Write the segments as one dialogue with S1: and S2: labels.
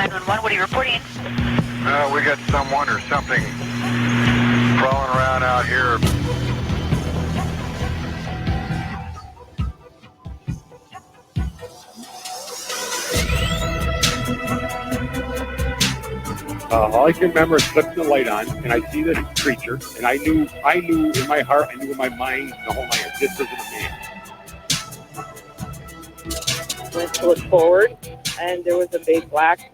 S1: 911, what are you reporting?
S2: We got someone or something crawling around out here.
S3: All I can remember is flipping the light on, and I see this creature, and I knew in my heart, I knew in my mind, the whole night, this isn't a man.
S4: Went to look forward, and there was a big black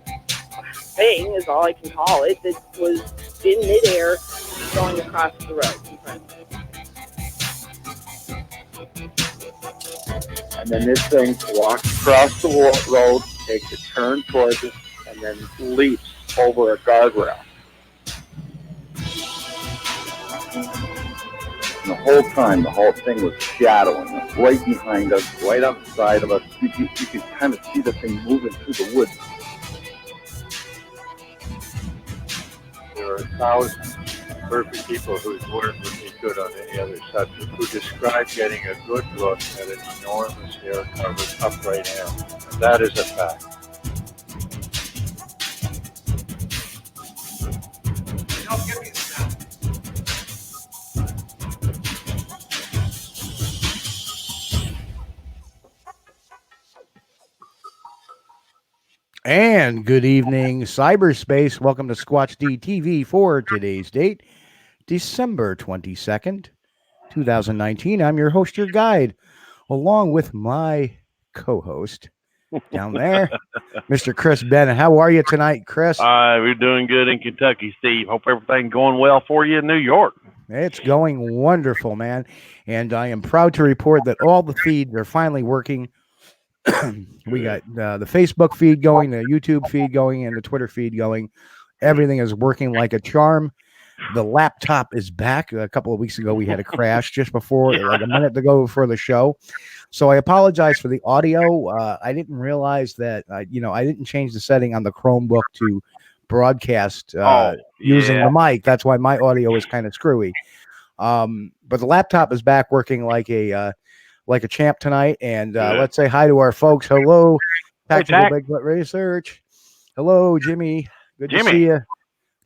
S4: thing, is all I can call it, that was in midair going across the road in front of me.
S5: And then this thing walks across the road, takes a turn towards us, and then leaps over a guardrail. And the whole time, the whole thing was shadowing us, right behind us, right outside of us. You could kind of see the thing moving through the woods.
S6: There are thousands of perfect people whose word would be good on any other subject who describe getting a good look at an enormous hair-covered upright animal. And that is a fact.
S7: And good evening, cyberspace. Welcome to Squatch-D TV for today's date, December 22nd, 2019. I'm your host, your guide, along with my co-host down there, Mr. Chris Bennett. How are you tonight, Chris?
S8: We're doing good in Kentucky, Steve. Hope everything's going well for you in New York.
S7: It's going wonderful, man. And I am proud to report that all the feeds are finally working. We got the Facebook feed going, the YouTube feed going, and the Twitter feed going. Everything is working like a charm. The laptop is back. A couple of weeks ago, we had a crash just before, like a minute to go before the show. So I apologize for the audio. I didn't realize that, I didn't change the setting on the Chromebook to broadcast using the mic. That's why my audio is kind of screwy. But the laptop is back working like a champ tonight. And let's say hi to our folks. Hello, Tactical Bigfoot Research. Hello, Jimmy. Good to see you.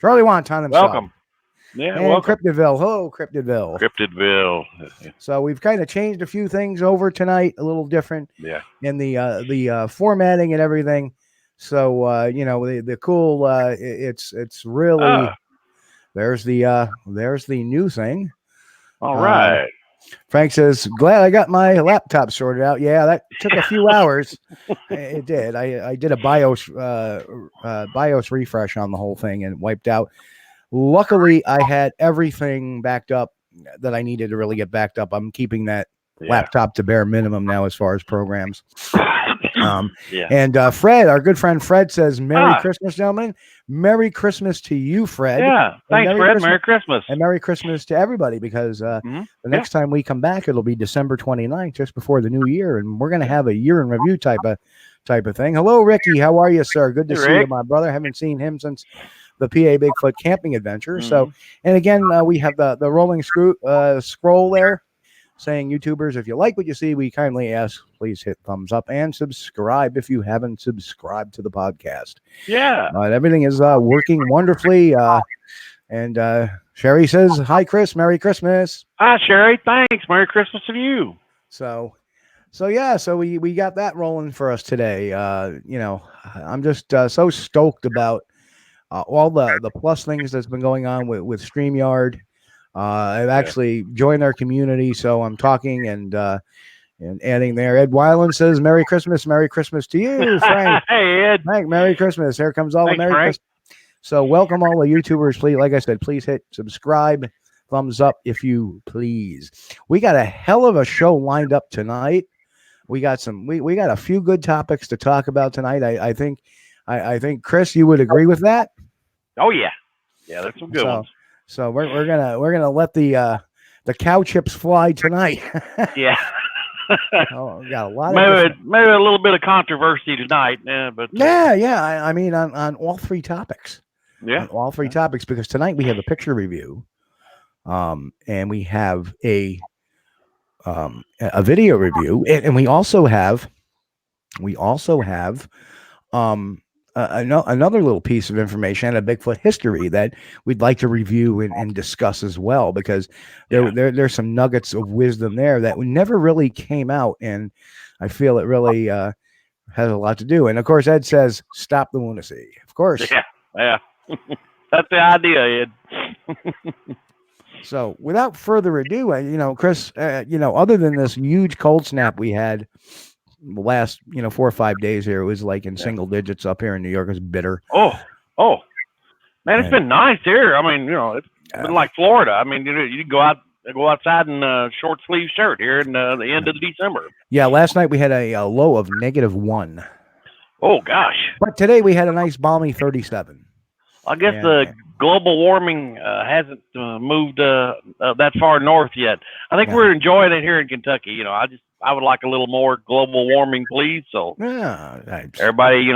S7: Charlie Wonton himself.
S8: Welcome. Yeah,
S7: and
S8: welcome.
S7: Cryptidville. Hello, Cryptidville.
S8: Cryptidville.
S7: So we've kind of changed a few things over tonight, a little different.
S8: Yeah.
S7: In the formatting and everything. So the cool. It's really there's the new thing.
S8: All right.
S7: Frank says, glad I got my laptop sorted out. Yeah, that took a few hours. It did. I did a BIOS refresh on the whole thing and wiped out. Luckily, I had everything backed up that I needed to really get backed up. I'm keeping that laptop to bare minimum now as far as programs. And Fred, our good friend Fred, says, Merry Christmas, gentlemen. Merry Christmas to you, Fred.
S8: Yeah, thanks, Fred. Merry Christmas.
S7: And Merry Christmas to everybody, because the next time we come back, it'll be December 29th, just before the new year, and we're going to have a year in review type of thing. Hello, Ricky. How are you, sir? Good to see you, my brother. I haven't seen him since the PA Bigfoot camping adventure. So, and again, we have the rolling scroll there saying, YouTubers, if you like what you see, we kindly ask, please hit thumbs up and subscribe if you haven't subscribed to the podcast.
S8: Yeah.
S7: Everything is working wonderfully. And Sherry says, hi, Chris. Merry Christmas.
S8: Hi, Sherry. Thanks. Merry Christmas to you.
S7: So we got that rolling for us today. I'm just so stoked about all the plus things that's been going on with StreamYard. I've actually joined their community, so I'm talking and adding there. Ed Weiland says, Merry Christmas to you, Frank.
S8: Hey, Ed.
S7: Frank, Merry Christmas. Here comes all the Merry Christmas. So welcome all the YouTubers. Please, like I said, please hit subscribe, thumbs up if you please. We got a hell of a show lined up tonight. We got we got a few good topics to talk about tonight. I think Chris, you would agree with that?
S8: Oh yeah, there's some good ones.
S7: So we're gonna let the cow chips fly tonight.
S8: Yeah.
S7: We got a lot
S8: maybe a little bit of controversy tonight. But
S7: I mean on all three topics.
S8: Yeah.
S7: On all three topics, because tonight we have a picture review, and we have a video review, and we also have another little piece of information, a Bigfoot history that we'd like to review and discuss as well, because there's some nuggets of wisdom there that never really came out, and I feel it really has a lot to do. And of course, Ed says, "Stop the lunacy." Of course,
S8: yeah. That's the idea, Ed.
S7: So, without further ado, Chris, other than this huge cold snap we had the last 4 or 5 days here, it was like in single digits up here in New York. It was bitter.
S8: Oh, man, it's been nice here. I mean, it's been like Florida. I mean, you go outside in a short sleeve shirt here in the end of December. Yeah,
S7: last night we had a low of -1.
S8: Oh gosh!
S7: But today we had a nice balmy 37.
S8: I guess the global warming hasn't moved that far north yet. I think we're enjoying it here in Kentucky. I would like a little more global warming, please. So everybody,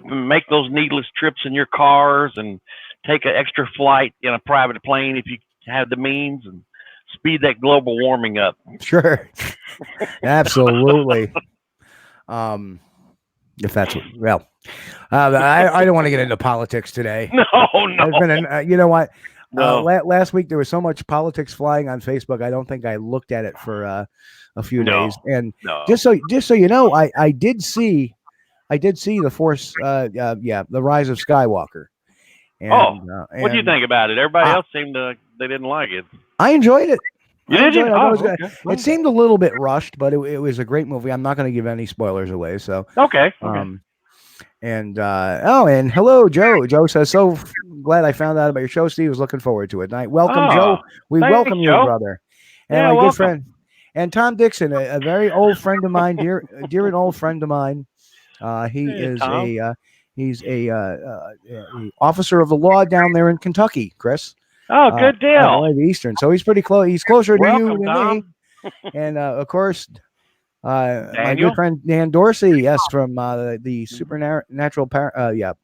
S8: make those needless trips in your cars and take an extra flight in a private plane if you have the means, and speed that global warming up.
S7: Sure. Absolutely. If that's I don't want to get into politics today.
S8: No.
S7: You know what?
S8: No.
S7: Last week there was so much politics flying on Facebook. I don't think I looked at it for a few days. And just so you know, I did see the Force, the Rise of Skywalker. And,
S8: what do you think about it? Everybody else seemed they didn't like it.
S7: I enjoyed it.
S8: Okay.
S7: It seemed a little bit rushed, but it was a great movie. I'm not going to give any spoilers away. So
S8: okay.
S7: And hello, Joe. Joe says, "So glad I found out about your show, Steve. Was looking forward to it." Welcome, Joe. We welcome you, brother. And my good friend, and Tom Dixon, a very old friend of mine, dear and old friend of mine. He's a officer of the law down there in Kentucky, Chris.
S8: Oh, good deal.
S7: Eastern, so he's pretty close. He's closer to you than
S8: Tom.
S7: me. And of course, my good friend Dan Dorsey, yes, from the supernatural power. I'm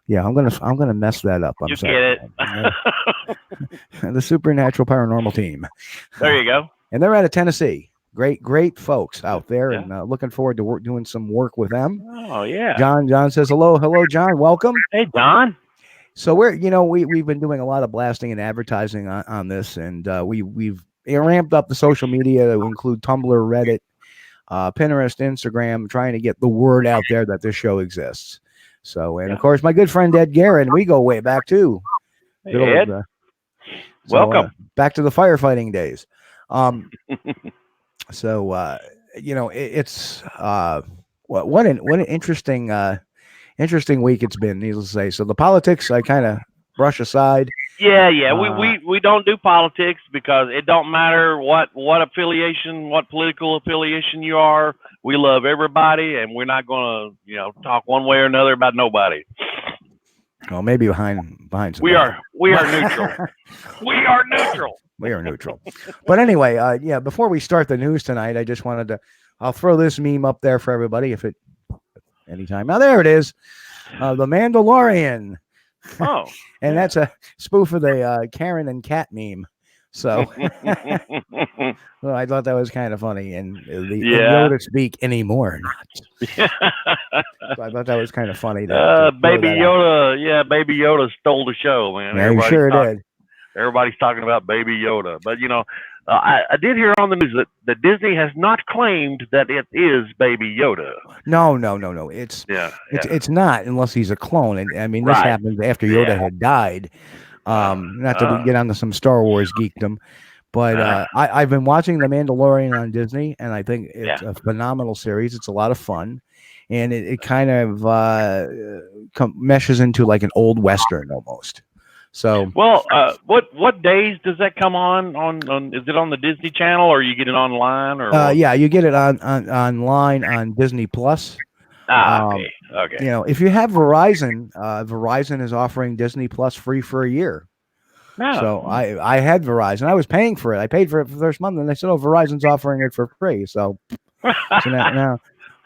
S7: gonna mess that up. I'm sorry.
S8: Get it.
S7: The supernatural paranormal team.
S8: There you go.
S7: And they're out of Tennessee. Great folks out there, and looking forward to doing some work with them.
S8: Oh yeah.
S7: John says hello, John. Welcome.
S8: Hey, John.
S7: So we've been doing a lot of blasting and advertising on this, and we've ramped up the social media to include Tumblr, Reddit, Pinterest, Instagram, trying to get the word out there that this show exists. So, and of course, my good friend Ed Guerin, we go way back too.
S8: Hey, Ed. Welcome
S7: back to the firefighting days. It's what an interesting week it's been, needless to say. So the politics I kind of brush aside.
S8: Yeah. We don't do politics because it don't matter what affiliation, what political affiliation you are. We love everybody, and we're not going to talk one way or another about nobody.
S7: Well, maybe behind some.
S8: We are neutral. We are neutral.
S7: We are neutral. But anyway, before we start the news tonight, I just wanted I'll throw this meme up there for everybody anytime. Now there it is. The Mandalorian.
S8: Oh.
S7: And that's a spoof of the Karen and Cat meme. So well, I thought that was kind of funny. And the Yoda speak anymore. So I thought that was kind of funny.
S8: Baby Yoda, Baby Yoda stole the show, man.
S7: Yeah, he sure did.
S8: Everybody's talking about Baby Yoda. But, I did hear on the news that Disney has not claimed that it is Baby Yoda.
S7: No. It's not, unless he's a clone. And I mean, this happened after Yoda had died. Not to get onto some Star Wars geekdom, but I've been watching The Mandalorian on Disney, and I think it's a phenomenal series. It's a lot of fun, and it kind of meshes into like an old Western almost. So,
S8: what days does that come on? Is it on the Disney Channel, or you get it online? Or
S7: you get it online on Disney Plus.
S8: Okay.
S7: If you have Verizon, Verizon is offering Disney Plus free for a year.
S8: Oh.
S7: So I had Verizon. I was paying for it. I paid for it for the first month, and they said, "Oh, Verizon's offering it for free." So now,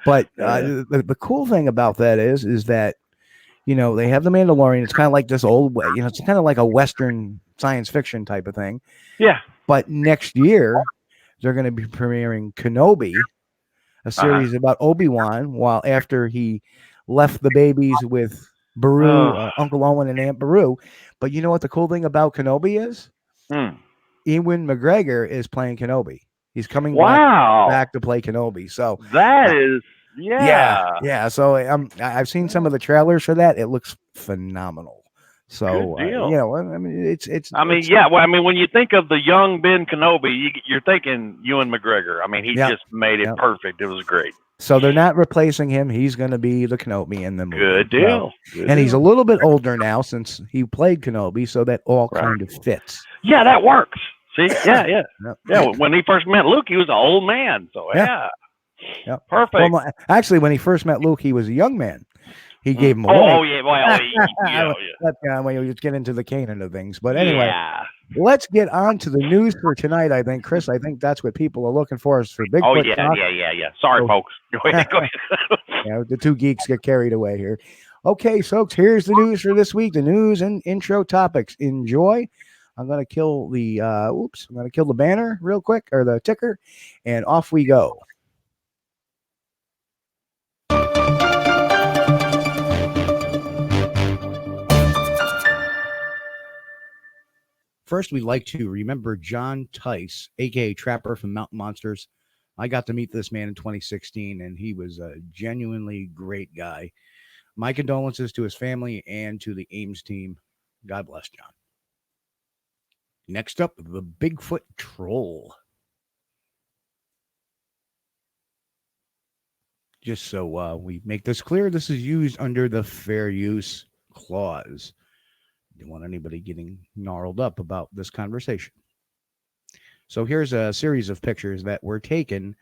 S7: but the cool thing about that is that they have the Mandalorian. It's kind of like this old way. It's kind of like a Western science fiction type of thing.
S8: Yeah.
S7: But next year they're going to be premiering Kenobi, a series about Obi-Wan, while after he left the babies with Baru, Uncle Owen and Aunt Baru. But you know what the cool thing about Kenobi is? Ewan McGregor is playing Kenobi. He's coming back to play Kenobi. So
S8: that is
S7: yeah. So I've seen some of the trailers for that. It looks phenomenal. So you know, I mean, it's.
S8: I mean, yeah. Well, I mean, when you think of the young Ben Kenobi, you're thinking Ewan McGregor. I mean, he just made it perfect. It was great.
S7: So they're not replacing him. He's going to be the Kenobi in the movie.
S8: Good deal.
S7: And he's a little bit older now since he played Kenobi, so that all kind of fits.
S8: Yeah, that works. See, yeah. When he first met Luke, he was an old man. So perfect.
S7: Well, actually, when he first met Luke, he was a young man. He gave him away. Let's get into the canon of things. But anyway, let's get on to the news for tonight. I think, Chris, that's what people are looking for is for Bigfoot.
S8: Oh, yeah. Sorry, folks. Go ahead.
S7: The two geeks get carried away here. Okay, folks, here's the news for this week. The news and intro topics. Enjoy. I'm going to kill the banner real quick, or the ticker, and off we go. First, we'd like to remember John Tice, a.k.a. Trapper from Mountain Monsters. I got to meet this man in 2016, and he was a genuinely great guy. My condolences to his family and to the Ames team. God bless John. Next up, the Bigfoot Troll. Just so we make this clear, this is used under the Fair Use Clause. Don't want anybody getting gnarled up about this conversation. So here's a series of pictures that were taken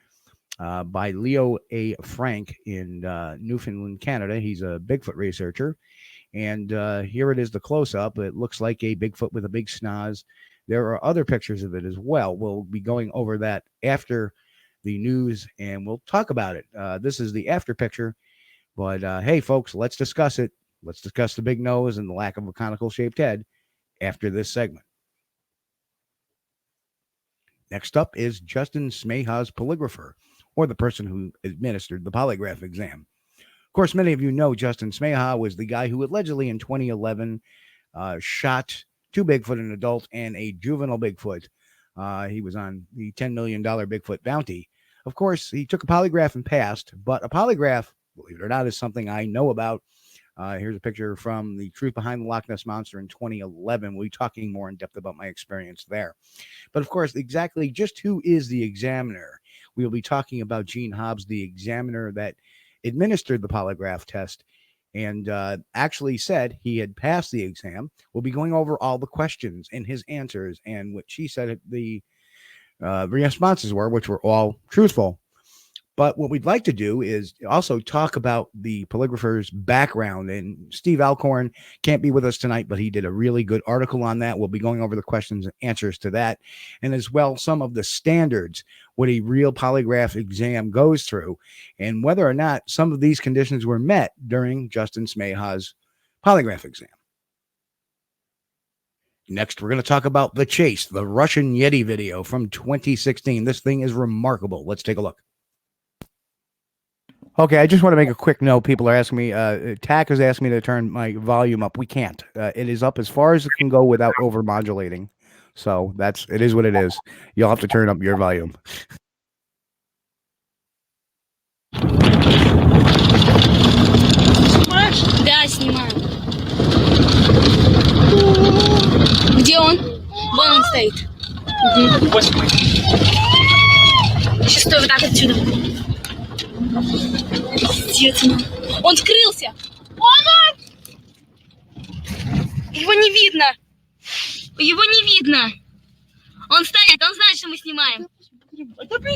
S7: by Leo A. Frank in Newfoundland, Canada. He's a Bigfoot researcher. And here it is, the close-up. It looks like a Bigfoot with a big schnoz. There are other pictures of it as well. We'll be going over that after the news, and we'll talk about it. This is the after picture. But, hey, folks, let's discuss it. Let's discuss the big nose and the lack of a conical-shaped head after this segment. Next up is Justin Smeja's polygrapher, or the person who administered the polygraph exam. Of course, many of you know Justin Smeja was the guy who allegedly in 2011 shot two Bigfoot, an adult and a juvenile Bigfoot. He was on the $10 million Bigfoot bounty. Of course, he took a polygraph and passed, but a polygraph, believe it or not, is something I know about. Here's a picture from the Truth Behind the Loch Ness Monster in 2011. We'll be talking more in depth about my experience there. But of course, exactly just who is the examiner? We'll be talking about Gene Hobbs, the examiner that administered the polygraph test and actually said he had passed the exam. We'll be going over all the questions and his answers and what she said the responses were, which were all truthful. But what we'd like to do is also talk about the polygrapher's background. And Steve Alcorn can't be with us tonight, but he did a really good article on that. We'll be going over the questions and answers to that. And as well, some of the standards, what a real polygraph exam goes through, and whether or not some of these conditions were met during Justin Smeja's polygraph exam. Next, we're going to talk about The Chase, the Russian Yeti video from 2016. This thing is remarkable. Let's take a look. Okay, I just want to make a quick note. People are asking me, TAC has asked me to turn my volume up. We can't. It is up as far as it can go without over-modulating. So it is what it is. You'll have to turn up your volume.
S1: Снимаешь? Да, снимаю. Где он? Вон он стоит. Угу. Сейчас стой вот так отсюда. Пиздец, он скрылся. Он! Его не видно. Его не видно. Он стоит, он знает, что мы снимаем. Он идет туда,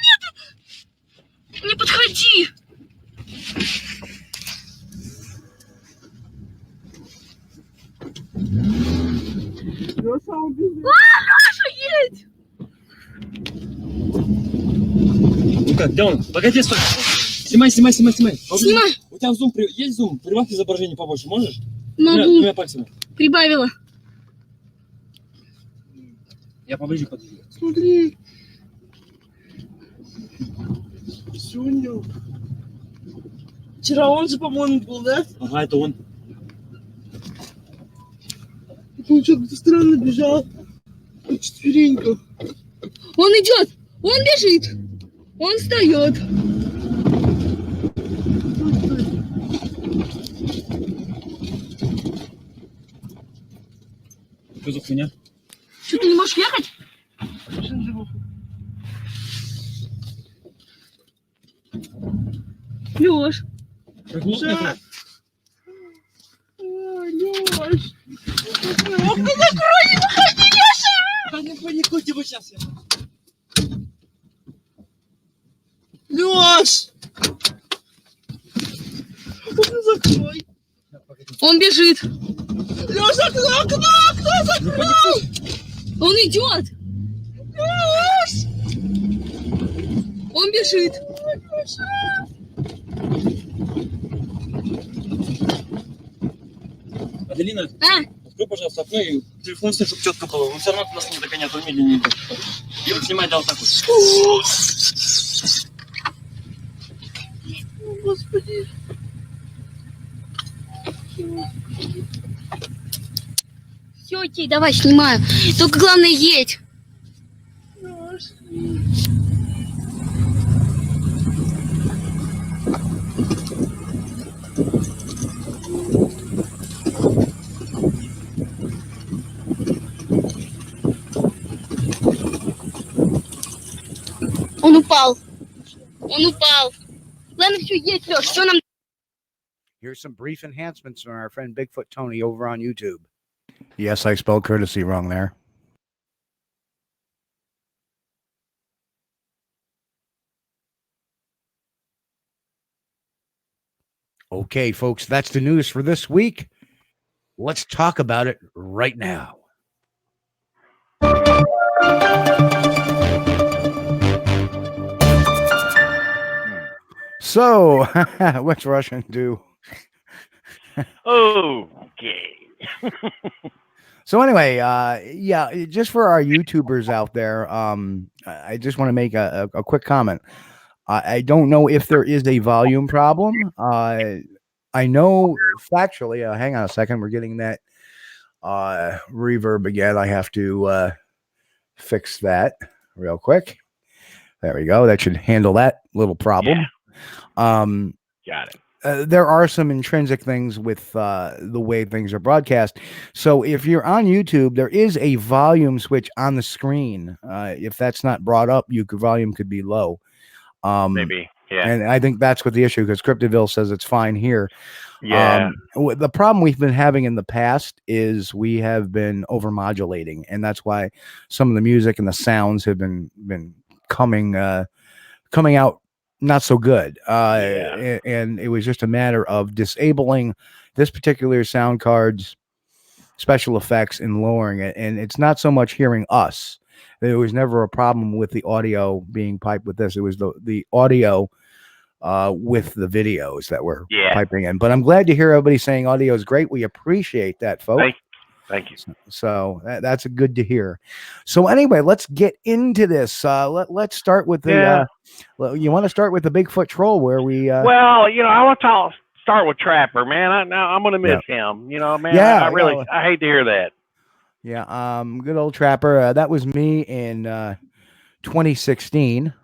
S1: нет! Не подходи. Леша, едь!
S9: Ну как, где он? Погоди, стой. Снимай.
S1: Снимай.
S9: У тебя зум, есть зум? Прибавь изображение побольше, можешь?
S1: Могу.
S9: Двумя пальцами.
S1: Прибавила.
S9: Я поближе подвижу.
S1: Смотри.
S9: Сегодня. Вчера он же, по-моему, был, да? Ага, это он. Он что-то странно бежал. На четвереньках.
S1: Он идет! Он бежит! Он встает!
S9: Что за хуйня?
S1: Что, ты не можешь ехать? Лёш.
S9: Прогулка?
S1: Лёш.
S9: Не паникуйте вы сейчас. Лёш! Закрой.
S1: Он бежит.
S9: Лёш, окно закрой!
S1: Он идет.
S9: Лёш!
S1: Он бежит.
S9: Аделина,
S1: А?
S9: открой, пожалуйста, окно и телефон сними, чтобы четко было. Он все равно нас не догонят, он медленнее идет. И вот снимай, да, вот так вот.
S1: О, Господи. Все, окей, давай, снимаю. Только главное, едь. Он упал. Он упал. Ладно, все, есть, Леш, все нам...
S7: Here's some brief enhancements from our friend Bigfoot Tony over on YouTube. Yes, I spelled courtesy wrong there. Okay, folks, that's the news for this week. Let's talk about it right now. So, what's Russian do?
S8: Okay.
S7: So anyway, yeah, just for our YouTubers out there, I just want to make a quick comment. I don't know if there is a volume problem. I know factually, hang on a second, we're getting that reverb again. I have to fix that real quick. There we go. That should handle that little problem.
S8: Yeah. Got it.
S7: There are some intrinsic things with the way things are broadcast. So if you're on YouTube, there is a volume switch on the screen. If that's not brought up, volume could be low.
S8: Maybe. Yeah.
S7: And I think that's what the issue, because Cryptoville says it's fine here.
S8: Yeah.
S7: The problem we've been having in the past is we have been overmodulating, and that's why some of the music and the sounds have been coming out not so good. And it was just a matter of disabling this particular sound card's special effects and lowering it. And it's not so much hearing us. There was never a problem with the audio being piped with this. It was the audio with the videos that were piping in. But I'm glad to hear everybody saying audio is great. We appreciate that, folks.
S8: Thank you.
S7: So that's good to hear. So anyway, let's get into this. Let's start with the. You want to start with the Bigfoot troll, where we?
S8: Well, I want to start with Trapper, man. I'm going to miss him. Man.
S7: Yeah,
S8: I hate to hear that.
S7: Yeah. Good old Trapper. That was me in 2016.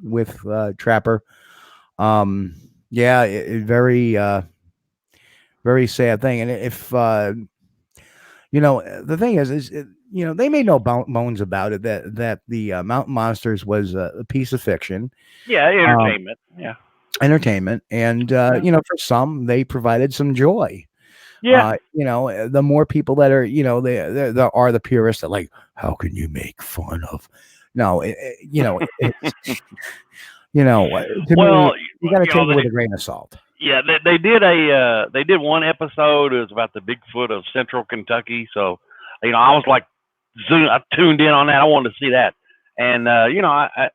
S7: With Trapper. Very very sad thing. And if the thing is they made no bones about it that the Mountain Monsters was a piece of fiction.
S8: Yeah, entertainment.
S7: Entertainment, and for some they provided some joy.
S8: Yeah.
S7: The more people that are, there are the purists that like, how can you make fun of? No, it's, well, you got to take it with a grain of salt.
S8: Yeah, they did one episode. It was about the Bigfoot of Central Kentucky. So, I was like, I tuned in on that. I wanted to see that, and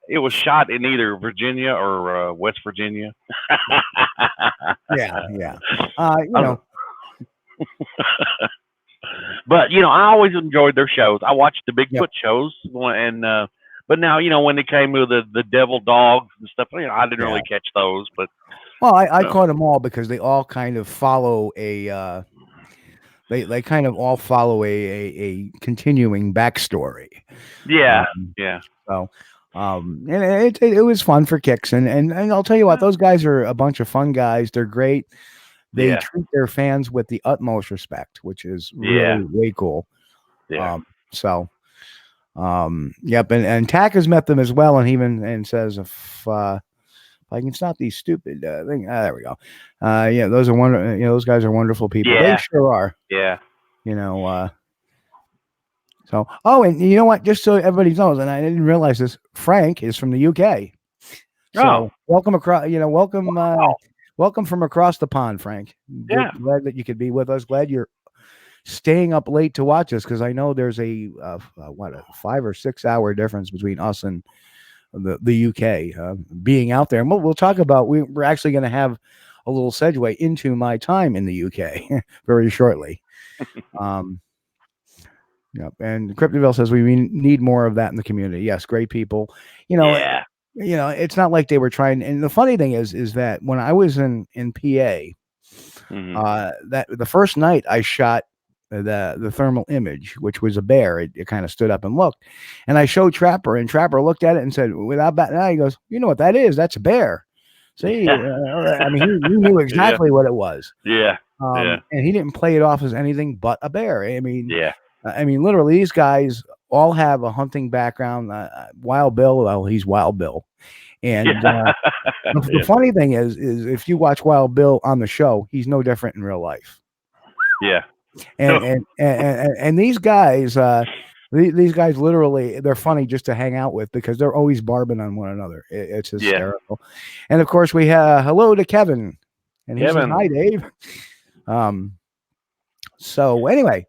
S8: it was shot in either Virginia or West Virginia.
S7: Yeah.
S8: But I always enjoyed their shows. I watched the Bigfoot shows, and But now, you know, when they came with the devil dogs and stuff, you know, I didn't really catch those. But
S7: well, I caught them all because they all kind of follow a they kind of all follow a continuing backstory.
S8: Yeah, yeah.
S7: So and it was fun for kicks, and I'll tell you what, those guys are a bunch of fun guys. They're great. They treat their fans with the utmost respect, which is really way cool.
S8: Yeah.
S7: Yep, and Tack has met them as well, and he even says if I can stop these stupid things. There we go. Yeah, those are those guys are wonderful people.
S8: Yeah.
S7: They sure are.
S8: Yeah.
S7: You know. So, and you know what? Just so everybody knows, and I didn't realize this, Frank is from the UK. So welcome across. You know, welcome from across the pond, Frank.
S8: Yeah.
S7: Glad that you could be with us. Glad you're staying up late to watch us, because I know there's a 5 or 6 hour difference between us and the UK being out there. And we'll talk about, we're actually going to have a little segue into my time in the UK very shortly. Yep. And Cryptoville says we need more of that in the community. Yes, great people. You know, it's not like they were trying. And the funny thing is that when I was in PA, that the first night I shot the thermal image, which was a bear, it kind of stood up and looked, and I showed Trapper, and Trapper looked at it and said, without batting an eye, he goes, "You know what that is? That's a bear." See, I mean, he knew exactly what it was.
S8: Yeah.
S7: And he didn't play it off as anything but a bear. I mean, literally, these guys all have a hunting background. Wild Bill, well, he's Wild Bill. And the funny thing is if you watch Wild Bill on the show, he's no different in real life.
S8: Yeah.
S7: And these guys, literally, they're funny just to hang out with, because they're always barbing on one another. It's hysterical. And of course, we have hello to Kevin, and he says, "Hi, Dave." So anyway,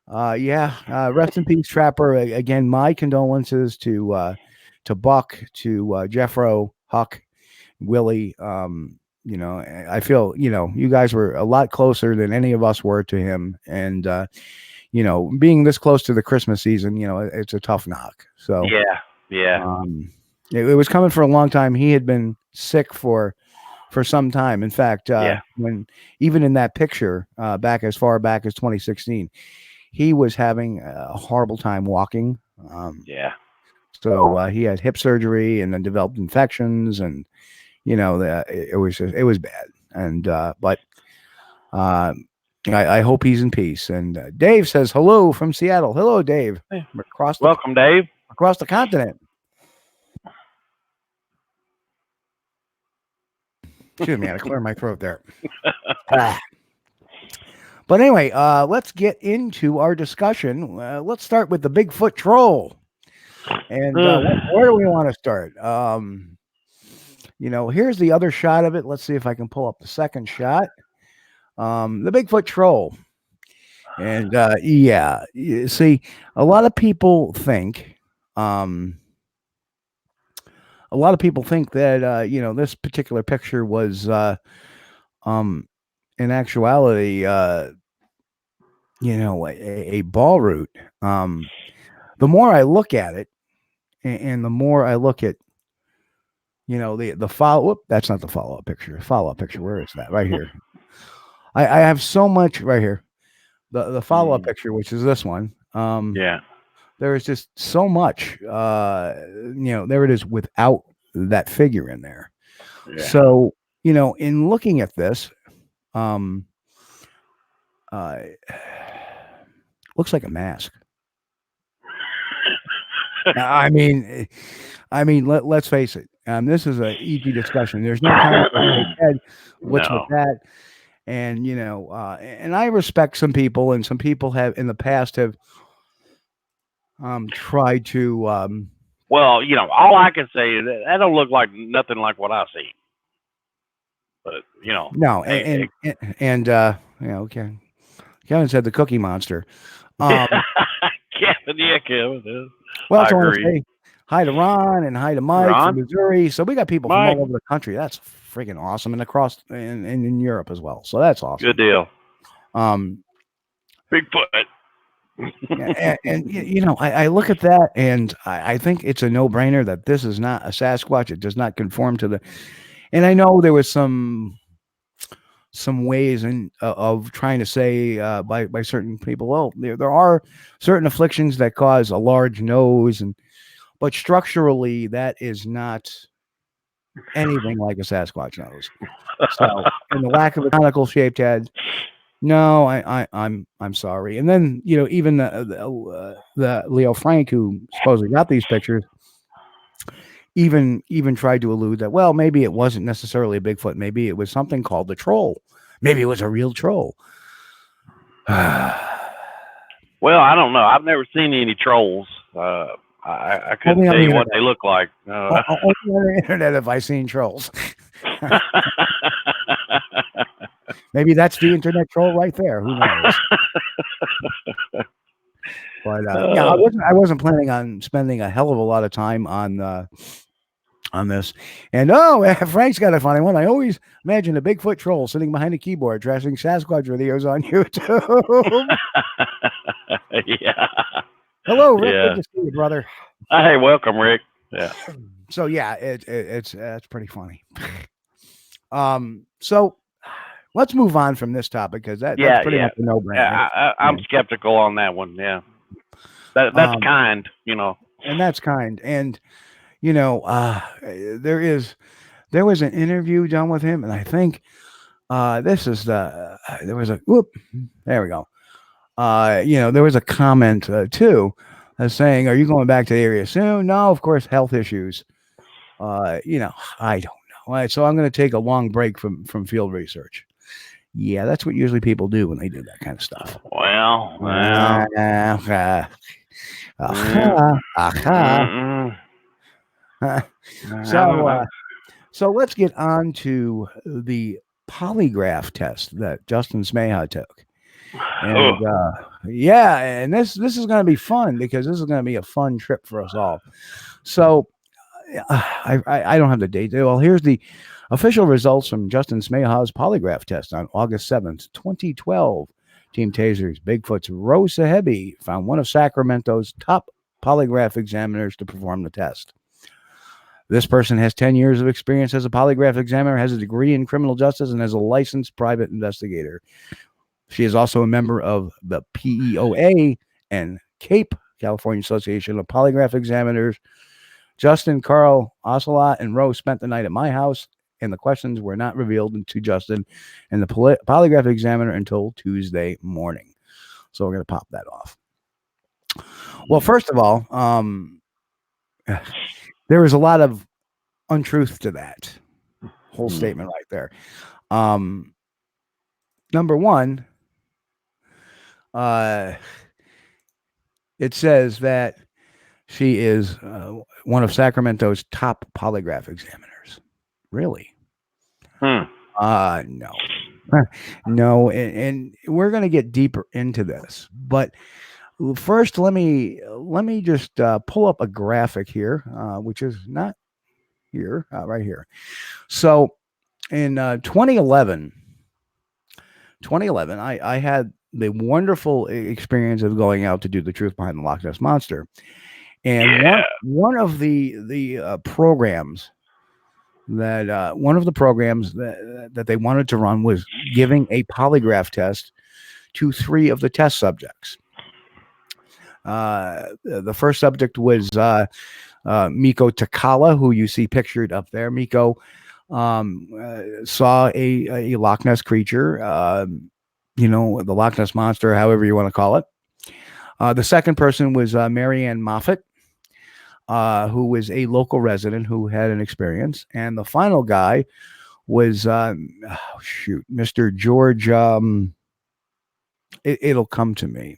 S7: rest in peace, Trapper. Again, my condolences to Buck, to Jeffro, Huck, Willie. You know, I feel, you know, you guys were a lot closer than any of us were to him. And, you know, being this close to the Christmas season, you know, it's a tough knock. So, it was coming for a long time. He had been sick for some time. In fact, when even in that picture, back as far back as 2016, he was having a horrible time walking. So he had hip surgery and then developed infections, and you know, it was bad. And but I hope he's in peace. And Dave says hello from Seattle. Hello, Dave.
S8: Hey.
S7: Welcome,
S8: Dave.
S7: Across the continent. Excuse me, I had to clear my throat there. But anyway, let's get into our discussion. Let's start with the Bigfoot troll. And where do we want to start? You know, here's the other shot of it. Let's see if I can pull up the second shot. The Bigfoot troll. And you see, a lot of people think that you know, this particular picture was in actuality you know, a ball root. The more I look at it, and the more I look at, you know, the follow-up, that's not the follow-up picture. Follow-up picture, where is that? Right here. I have so much right here. The follow-up picture, which is this one. There is just so much, you know, there it is without that figure in there. So, you know, in looking at this, looks like a mask. I mean, let's face it. This is a easy discussion. There's no kind of what's with that. And, you know, and I respect some people, and some people have in the past have tried to.
S8: Well, you know, all I can say is that don't look like nothing like what I see. But, you know.
S7: No, and you know, okay. Kevin said the Cookie Monster.
S8: Kevin, Kevin.
S7: Well, I want to say hi to Ron and hi to Mike from Missouri. So we got people from all over the country. That's freaking awesome, and across in Europe as well. So that's awesome.
S8: Good deal. Bigfoot.
S7: And you know, I look at that and I think it's a no-brainer that this is not a Sasquatch. It does not conform to the. And I know there was some ways of trying to say by certain people, well, there are certain afflictions that cause a large nose, but structurally that is not anything like a Sasquatch nose. So, and the lack of a conical shaped head. No, I'm sorry. And then, you know, even the Leo Frank, who supposedly got these pictures, even tried to allude that, well, maybe it wasn't necessarily a Bigfoot. Maybe it was something called the troll. Maybe it was a real troll.
S8: Well, I don't know. I've never seen any trolls. I couldn't tell you what they look like.
S7: Only on the internet have I seen trolls. Maybe that's the internet troll right there. Who knows? But yeah, I wasn't planning on spending a hell of a lot of time on this. And Frank's got a funny one. I always imagine a Bigfoot troll sitting behind a keyboard trashing Sasquatch videos on YouTube.
S8: Yeah.
S7: Hello, Rick.
S8: Yeah.
S7: Good to see you, brother.
S8: Hey, welcome, Rick. Yeah.
S7: So yeah, it's pretty funny. So let's move on from this topic because that's pretty much a no-brainer.
S8: Yeah, I'm skeptical on that one. Yeah, that's kind, you know.
S7: And that's kind. And you know, there was an interview done with him, and I think there was a there we go. You know, there was a comment too saying, "Are you going back to the area soon?" No, of course, health issues. You know, I don't know. All right, so I'm going to take a long break from field research. Yeah, that's what usually people do when they do that kind of stuff.
S8: Well.
S7: So let's get on to the polygraph test that Justin Smeja took. And and this is going to be fun because this is going to be a fun trip for us all. So I don't have the date. Well, here's the official results from Justin Smeja's polygraph test on August 7th, 2012. Team Taser's Bigfoot's Ro Sahebi found one of Sacramento's top polygraph examiners to perform the test. This person has 10 years of experience as a polygraph examiner, has a degree in criminal justice, and is a licensed private investigator. She is also a member of the PEOA and CAPE, California Association of Polygraph Examiners. Justin, Carl, Ocelot, and Rose spent the night at my house, and the questions were not revealed to Justin and the polygraph examiner until Tuesday morning. So we're going to pop that off. Well, first of all, there was a lot of untruth to that whole statement right there. Number one, it says that she is one of Sacramento's top polygraph examiners. Really? No. No, and we're going to get deeper into this. But first, let me just pull up a graphic here, which is not here, right here. So in 2011, I had the wonderful experience of going out to do the truth behind the Loch Ness Monster. And one of the programs that that they wanted to run was giving a polygraph test to 3 of the test subjects. The first subject was Miko Takala, who you see pictured up there. Miko saw a Loch Ness creature, the Loch Ness Monster, however you want to call it. The second person was Marianne Moffat, who was a local resident who had an experience. And the final guy was, Mr. George, it'll come to me.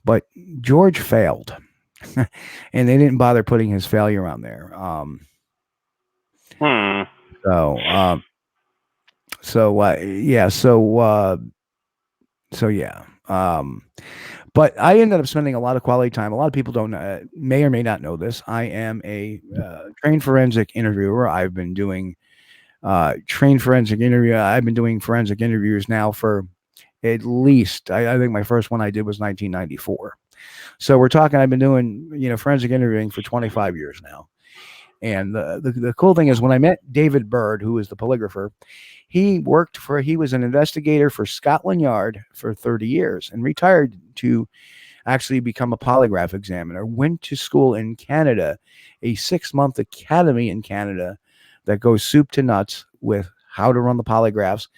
S7: But George failed. And they didn't bother putting his failure on there. But I ended up spending a lot of quality time. A lot of people don't may or may not know this. I am a trained forensic interviewer. I've been doing forensic interviews now for At least. I think my first one I did was 1994. So we're talking, I've been doing, forensic interviewing for 25 years now. And the cool thing is when I met David Bird, who is the polygrapher, he was an investigator for Scotland Yard for 30 years and retired to actually become a polygraph examiner, went to school in Canada, a 6-month academy in Canada that goes soup to nuts with how to run the polygraphs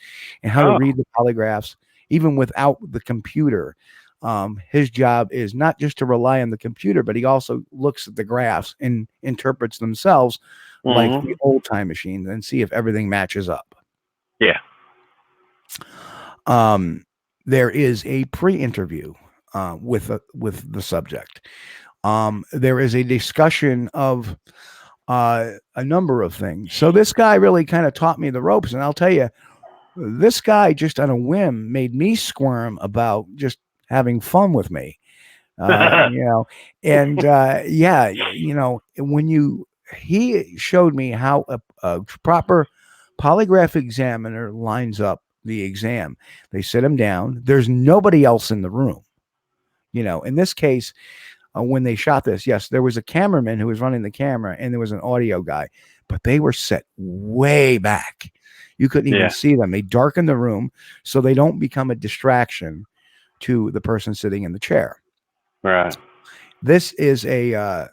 S7: and how to read the polygraphs, even without the computer. His job is not just to rely on the computer, but he also looks at the graphs and interprets themselves like the old time machines and see if everything matches up.
S8: Yeah.
S7: There is a pre-interview with the subject. There is a discussion of a number of things. So this guy really kind of taught me the ropes, and I'll tell you, this guy just on a whim made me squirm about just having fun with me, and he showed me how a proper polygraph examiner lines up the exam. They sit him down. There's nobody else in the room. In this case, when they shot this, yes, there was a cameraman who was running the camera and there was an audio guy, but they were set way back. You couldn't even see them. They darken the room so they don't become a distraction to the person sitting in the chair.
S8: Right.
S7: This is a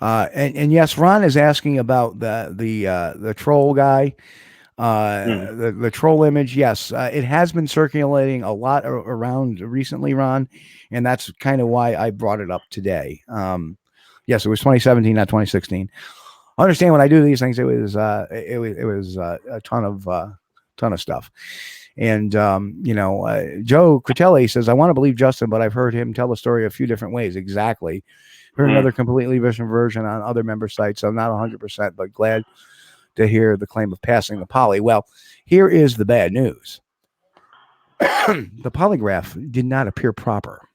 S7: and yes, Ron is asking about the troll guy, the troll image. Yes, it has been circulating a lot around recently, Ron, and that's kind of why I brought it up today. Yes, it was 2017, not 2016. I understand when I do these things, it was a ton of stuff. And, Joe Critelli says, I want to believe Justin, but I've heard him tell the story a few different ways. Exactly. Heard another completely different version on other member sites. So I'm not 100%, but glad to hear the claim of passing the poly. Well, here is the bad news. The polygraph did not appear proper.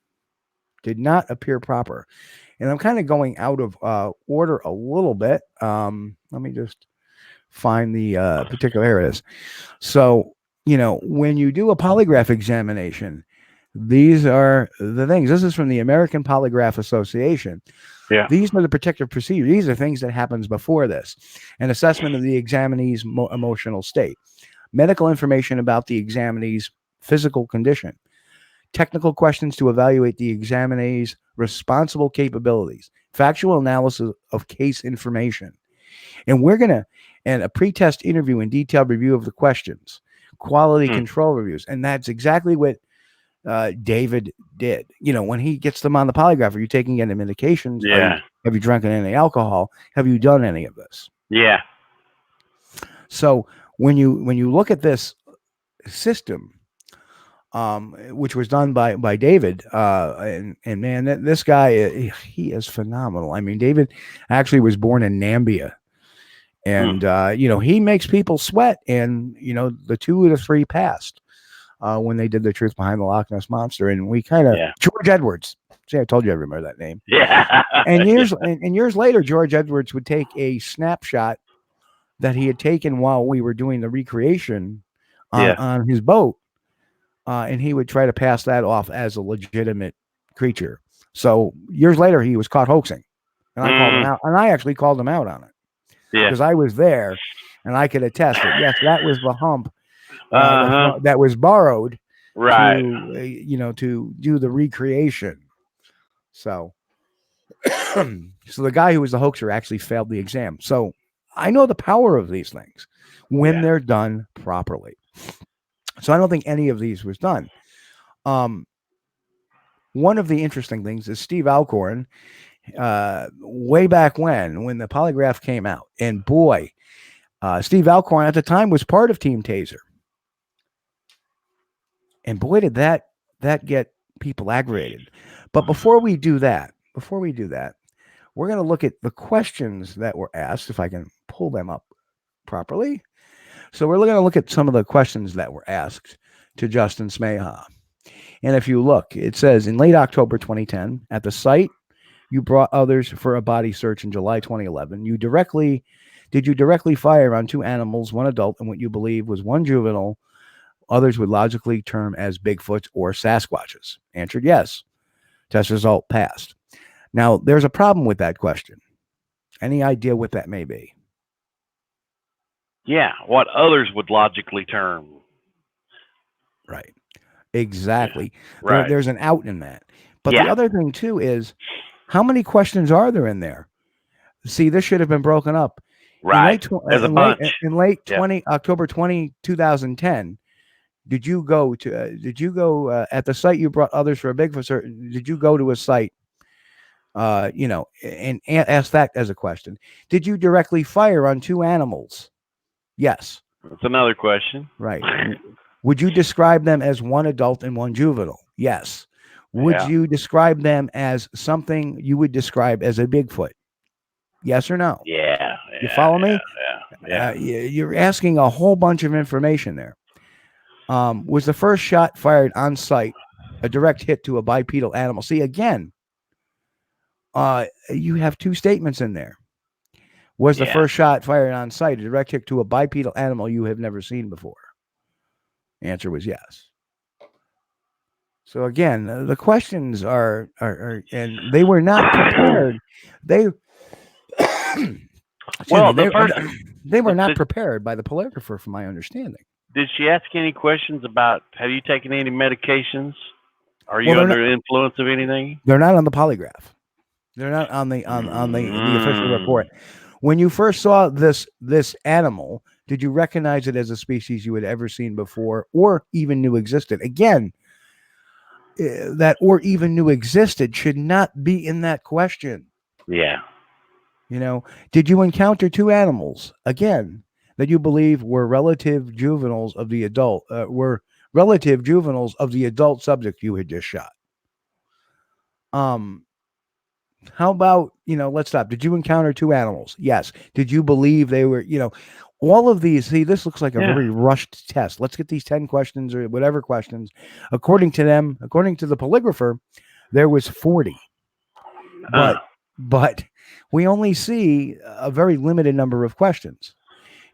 S7: And I'm kind of going out of order a little bit. Let me just find the particular areas. So, when you do a polygraph examination, these are the things. This is from the American Polygraph Association.
S8: Yeah.
S7: These are the protective procedures. These are things that happens before this. An assessment of the examinee's emotional state. Medical information about the examinee's physical condition. Technical questions to evaluate the examinee's responsible capabilities. Factual analysis of case information. And a pre-test interview and detailed review of the questions. Quality control reviews. And that's exactly what David did. When he gets them on the polygraph, are you taking any medications?
S8: Yeah.
S7: Have you drunk any alcohol? Have you done any of this?
S8: Yeah.
S7: So when you look at this system, which was done by David, and man, this guy, he is phenomenal. I mean, David actually was born in Nambia. And, he makes people sweat. And, the 2 of the 3 passed when they did the truth behind the Loch Ness Monster. And we kind of, George Edwards. See, I told you I remember that name.
S8: Yeah.
S7: And years later, George Edwards would take a snapshot that he had taken while we were doing the recreation on his boat. And he would try to pass that off as a legitimate creature. So years later, he was caught hoaxing. And I called him out. And I actually called him out on it.
S8: Yeah.
S7: Because I was there and I could attest that, yes, that was the hump that was borrowed to do the recreation. So, so the guy who was the hoaxer actually failed the exam. So I know the power of these things when they're done properly. So I don't think any of these was done. One of the interesting things is Steve Alcorn, way back when the polygraph came out, and boy, Steve Alcorn at the time was part of Team Taser, and boy, did that get people aggravated. But before we do that, we're going to look at the questions that were asked, if I can pull them up properly. So we're going to look at some of the questions that were asked to Justin Smeja. And if you look, it says in late October 2010, at the site, you brought others for a body search in July 2011. You directly Did you directly fire on 2 animals, one adult and what you believe was one juvenile, others would logically term as Bigfoots or Sasquatches? Answered yes. Test result passed. Now, there's a problem with that question. Any idea what that may be?
S8: Yeah, what others would logically term.
S7: Right. Exactly.
S8: Right.
S7: There's an out in that. But
S8: Yeah.
S7: the other thing, too, is how many questions are there in there? See, this should have been broken up.
S8: Right. There's a bunch.
S7: In late
S8: Yeah.
S7: October 2010, did you go at the site you brought others for a Bigfoot search? Did you go to a site, and ask that as a question? Did you directly fire on 2 animals? Yes.
S8: That's another question.
S7: Right. Would you describe them as one adult and one juvenile? Yes. Would
S8: Yeah.
S7: you describe them as something you would describe as a Bigfoot? Yes or no?
S8: Yeah.
S7: You follow me?
S8: Yeah.
S7: You're asking a whole bunch of information there. Was the first shot fired on site a direct hit to a bipedal animal? See, again, you have 2 statements in there. Was the first shot fired on site a direct hit to a bipedal animal you have never seen before? Answer was yes. So again, the questions are and they were not prepared. They
S8: Well,
S7: they were not prepared by the polygrapher, from my understanding.
S8: Did she ask any questions about, have you taken any medications? Are you
S7: Well, they're
S8: under the influence of anything?
S7: They're not on the polygraph. They're not on the official report. When you first saw this animal, did you recognize it as a species you had ever seen before or even knew existed? Again, that or even knew existed should not be in that question.
S8: Yeah.
S7: Did you encounter 2 animals, again, that you believe were relative juveniles of the adult subject you had just shot? How about, let's stop. Did you encounter 2 animals? Yes. Did you believe they were, all of these? See, this looks like a very rushed test. Let's get these 10 questions or whatever questions. According to them, according to the polygrapher, there was 40. But we only see a very limited number of questions.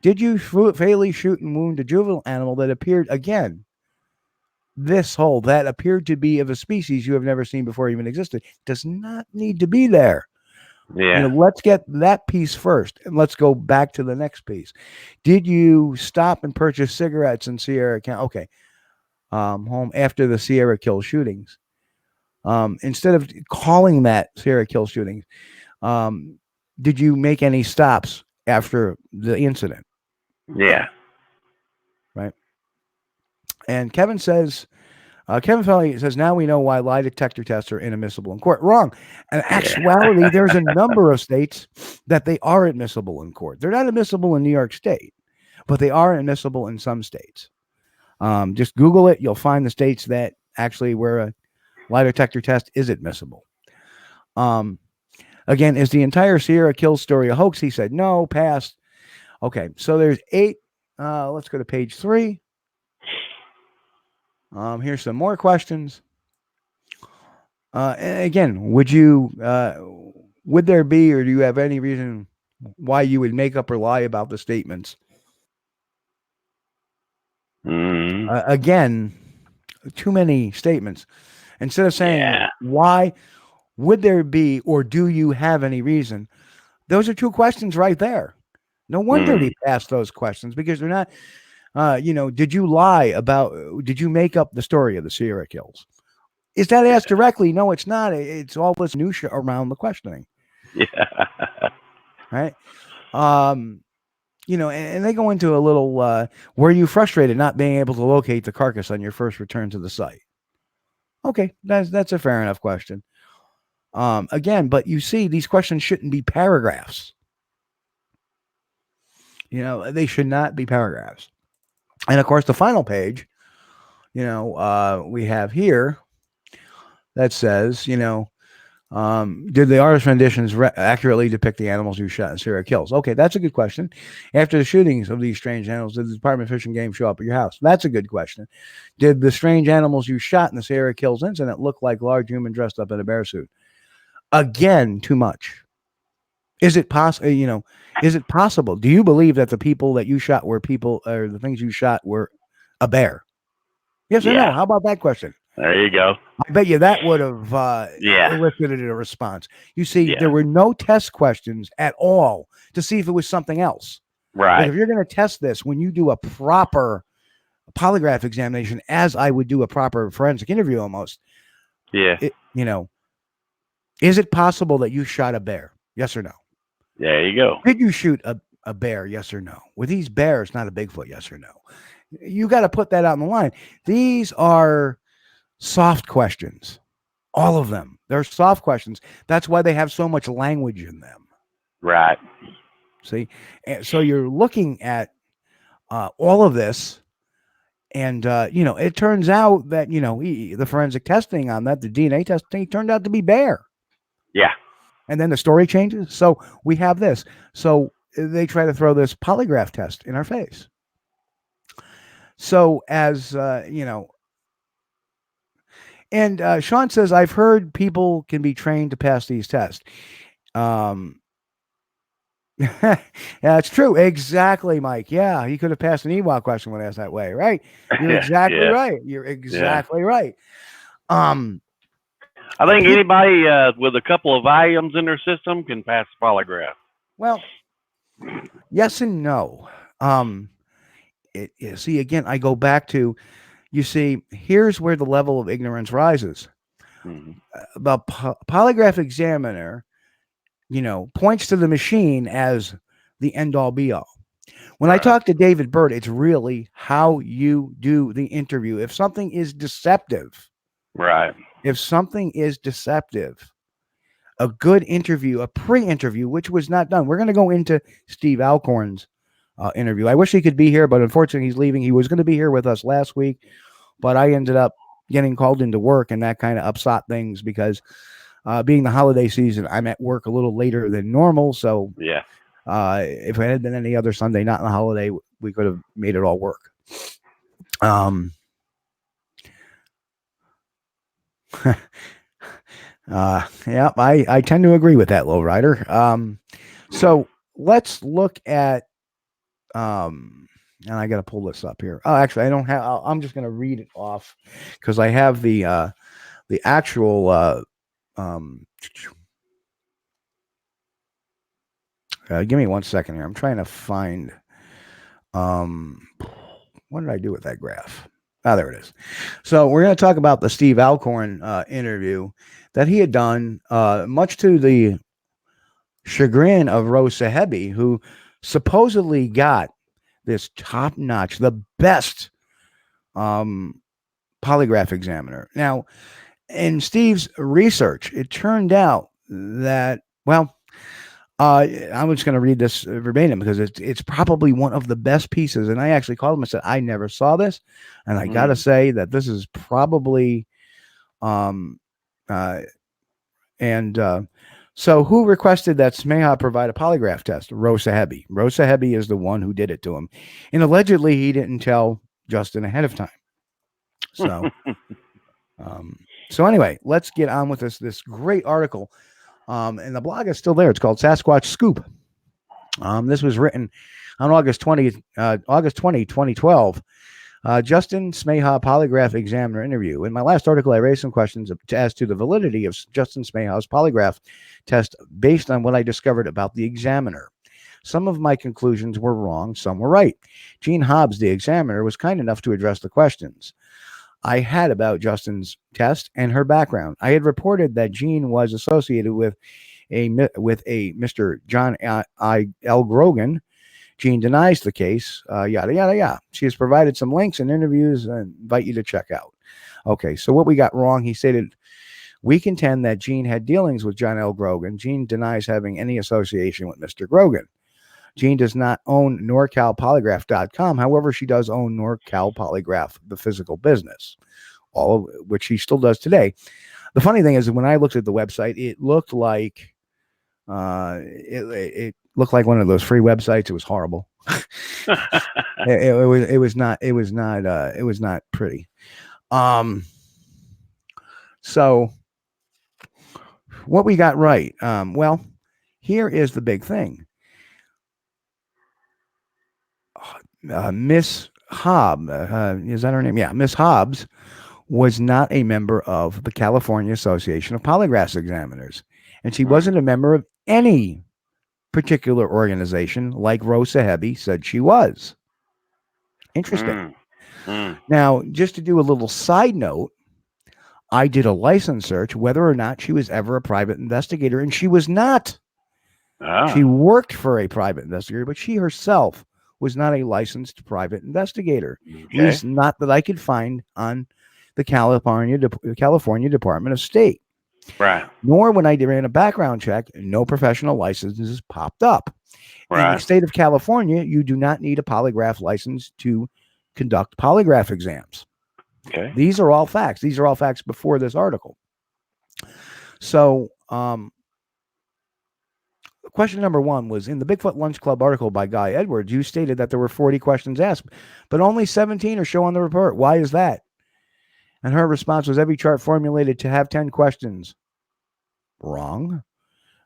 S7: Did you fatally shoot and wound a juvenile animal that appeared, again, that appeared to be of a species you have never seen before even existed? Does not need to be there.
S8: Yeah.
S7: Let's get that piece first, and let's go back to the next piece. Did you stop and purchase cigarettes in Sierra County? Okay. Home after the Sierra Kill shootings. Instead of calling that Sierra Kill shootings, did you make any stops after the incident?
S8: Yeah.
S7: Right. And Kevin Felly says, now we know why lie detector tests are inadmissible in court. Wrong. In actuality, there's a number of states that they are admissible in court. They're not admissible in New York State, but they are admissible in some states. Just Google it. You'll find the states that actually where a lie detector test is admissible. Again, is the entire Sierra Kill story a hoax? He said, no, passed. Okay, so there's 8. Let's go to page 3. Here's some more questions. Again, would there be, or do you have any reason why you would make up or lie about the statements? Again, too many statements. Instead of saying why would there be, or do you have any reason? Those are 2 questions right there. No wonder he asked those questions, because they're not. Did you lie about? Did you make up the story of the Sierra Kills? Is that asked directly? No, it's not. It's all this minutia around the questioning.
S8: Yeah.
S7: Right. And they go into a little. Were you frustrated not being able to locate the carcass on your first return to the site? Okay, that's a fair enough question. Again, but you see, these questions shouldn't be paragraphs. They should not be paragraphs. And of course, the final page, we have here that says, did the artist renditions accurately depict the animals you shot in Sierra Kills? Okay, that's a good question. After the shootings of these strange animals, did the Department of Fish and Game show up at your house? That's a good question. Did the strange animals you shot in the Sierra Kills incident look like large human dressed up in a bear suit? Again, too much. Is it possible? Is it possible? Do you believe that the people that you shot were people, or the things you shot were a bear? Yes or no? How about that question?
S8: There you go.
S7: I bet you that would have
S8: Yeah.
S7: elicited a response. You see,
S8: Yeah.
S7: there were no test questions at all to see if it was something else.
S8: Right.
S7: Like if you're going to test this, when you do a proper polygraph examination, as I would do a proper forensic interview almost,
S8: Yeah.
S7: is it possible that you shot a bear? Yes or no?
S8: There you go.
S7: Did you shoot a bear? Yes or no? Were these bears not a Bigfoot? Yes or no? You got to put that out on the line. These are soft questions. All of them. They're soft questions. That's why they have so much language in them.
S8: Right.
S7: See? And so you're looking at all of this, and it turns out that the forensic testing on that, the DNA testing, turned out to be bear.
S8: Yeah.
S7: And then the story changes. So we have this. So they try to throw this polygraph test in our face. So as and Sean says, I've heard people can be trained to pass these tests. That's true. Exactly, Mike. Yeah, he could have passed an Ewok question when asked that way, right? You're exactly right. You're exactly right.
S8: I think anybody with a couple of volumes in their system can pass the polygraph.
S7: Well, yes and no. See, again, I go back to, you see, here's where the level of ignorance rises.
S8: Mm-hmm.
S7: The polygraph examiner, points to the machine as the end all be all. When I talk to David Bird, it's really how you do the interview. If something is deceptive,
S8: right?
S7: If something is deceptive, a good interview, a pre-interview, which was not done. We're going to go into Steve Alcorn's interview. I wish he could be here, but unfortunately he's leaving. He was going to be here with us last week, but I ended up getting called into work, and that kind of upset things because being the holiday season, I'm at work a little later than normal. So
S8: yeah,
S7: if it had been any other Sunday, not in the holiday, we could have made it all work. Yeah, I tend to agree with that, Lowrider. So let's look at and I got to pull this up here. Oh, actually, I don't have. I'm just going to read it off because I have the actual. Give me 1 second here. I'm trying to find. What did I do with that graph? Ah, there it is. So we're going to talk about the Steve Alcorn interview that he had done, much to the chagrin of Rose Sahebi, who supposedly got this top-notch, the best polygraph examiner. Now, in Steve's research, it turned out that, well, I'm just going to read this verbatim because it's probably one of the best pieces. And I actually called him and said, I never saw this. And I got to say that this is probably, so who requested that Smeja provide a polygraph test? Rose Sahebi. Rose Sahebi is the one who did it to him. And allegedly he didn't tell Justin ahead of time. So, so anyway, let's get on with this great article. And the blog is still there. It's called Sasquatch Scoop. This was written on August 20, 2012. Justin Smeja polygraph examiner interview. In my last article, I raised some questions as to the validity of Justin Smeja's polygraph test based on what I discovered about the examiner. Some of my conclusions were wrong, some were right. Jean Hobbs, the examiner, was kind enough to address the questions I had about Justin's test and her background. I had reported that Jean was associated with a Mr. John L. Grogan. Jean denies the case, yada, yada, yada. She has provided some links and interviews and invite you to check out. Okay, so what we got wrong, he stated, we contend that Jean had dealings with John L. Grogan. Jean denies having any association with Mr. Grogan. Jean does not own NorCalPolygraph.com. However, she does own NorCal Polygraph, the physical business, all of which she still does today. The funny thing is that when I looked at the website, it looked like it looked like one of those free websites. It was horrible. it was not pretty. So what we got right, well, here is the big thing. Miss Hobbs, is that her name? Yeah, Miss Hobbs was not a member of the California Association of Polygraph Examiners, and she wasn't a member of any particular organization like Rosa Hebe said she was. Interesting. Now, just to do a little side note, I did a license search whether or not she was ever a private investigator, and she was not. She worked for a private investigator, but she herself was not a licensed private investigator. At least not that I could find on the California Department of State.
S8: Right.
S7: Nor when I ran a background check, no professional licenses popped up.
S8: Right.
S7: In the state of California, you do not need a polygraph license to conduct polygraph exams.
S8: Okay.
S7: These are all facts. These are all facts before this article. So, question number 1 was in the Bigfoot Lunch Club article by Guy Edwards. You stated that there were 40 questions asked, but only 17 are shown on the report. Why is that? And her response was every chart formulated to have 10 questions. Wrong.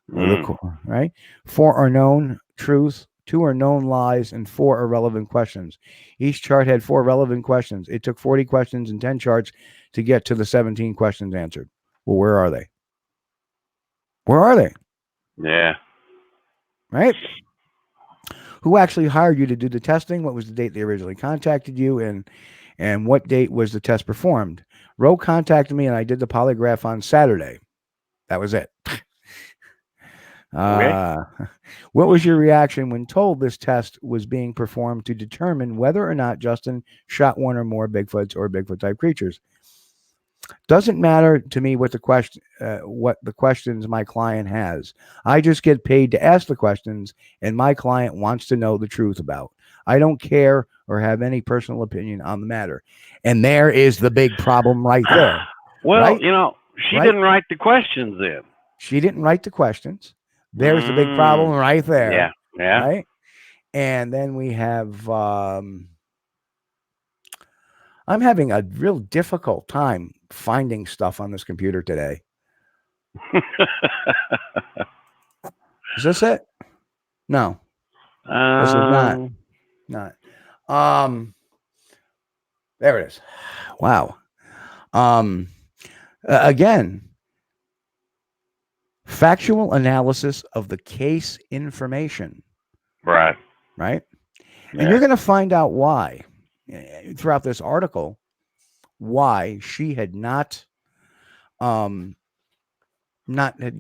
S7: Right? 4 are known truths, 2 are known lies, and 4 are relevant questions. Each chart had 4 relevant questions. It took 40 questions and 10 charts to get to the 17 questions answered. Well, where are they? Where are they?
S8: Yeah.
S7: Right? Who actually hired you to do the testing? What was the date they originally contacted you? And what date was the test performed? Roe contacted me and I did the polygraph on Saturday. That was it. What was your reaction when told this test was being performed to determine whether or not Justin shot one or more Bigfoots or Bigfoot type creatures? Doesn't matter to me what the questions my client has. I just get paid to ask the questions, and my client wants to know the truth about. I don't care or have any personal opinion on the matter. And there is the big problem right there.
S8: Well,
S7: right?
S8: She didn't write the questions in.
S7: She didn't write the questions. There's the big problem right there.
S8: Yeah. Yeah.
S7: Right? And then we have I'm having a real difficult time finding stuff on this computer today. Is this it? No. This is not. There it is. Wow. Again, factual analysis of the case information.
S8: Right.
S7: Right.
S8: Yeah.
S7: And you're going to find out why throughout this article, why she had not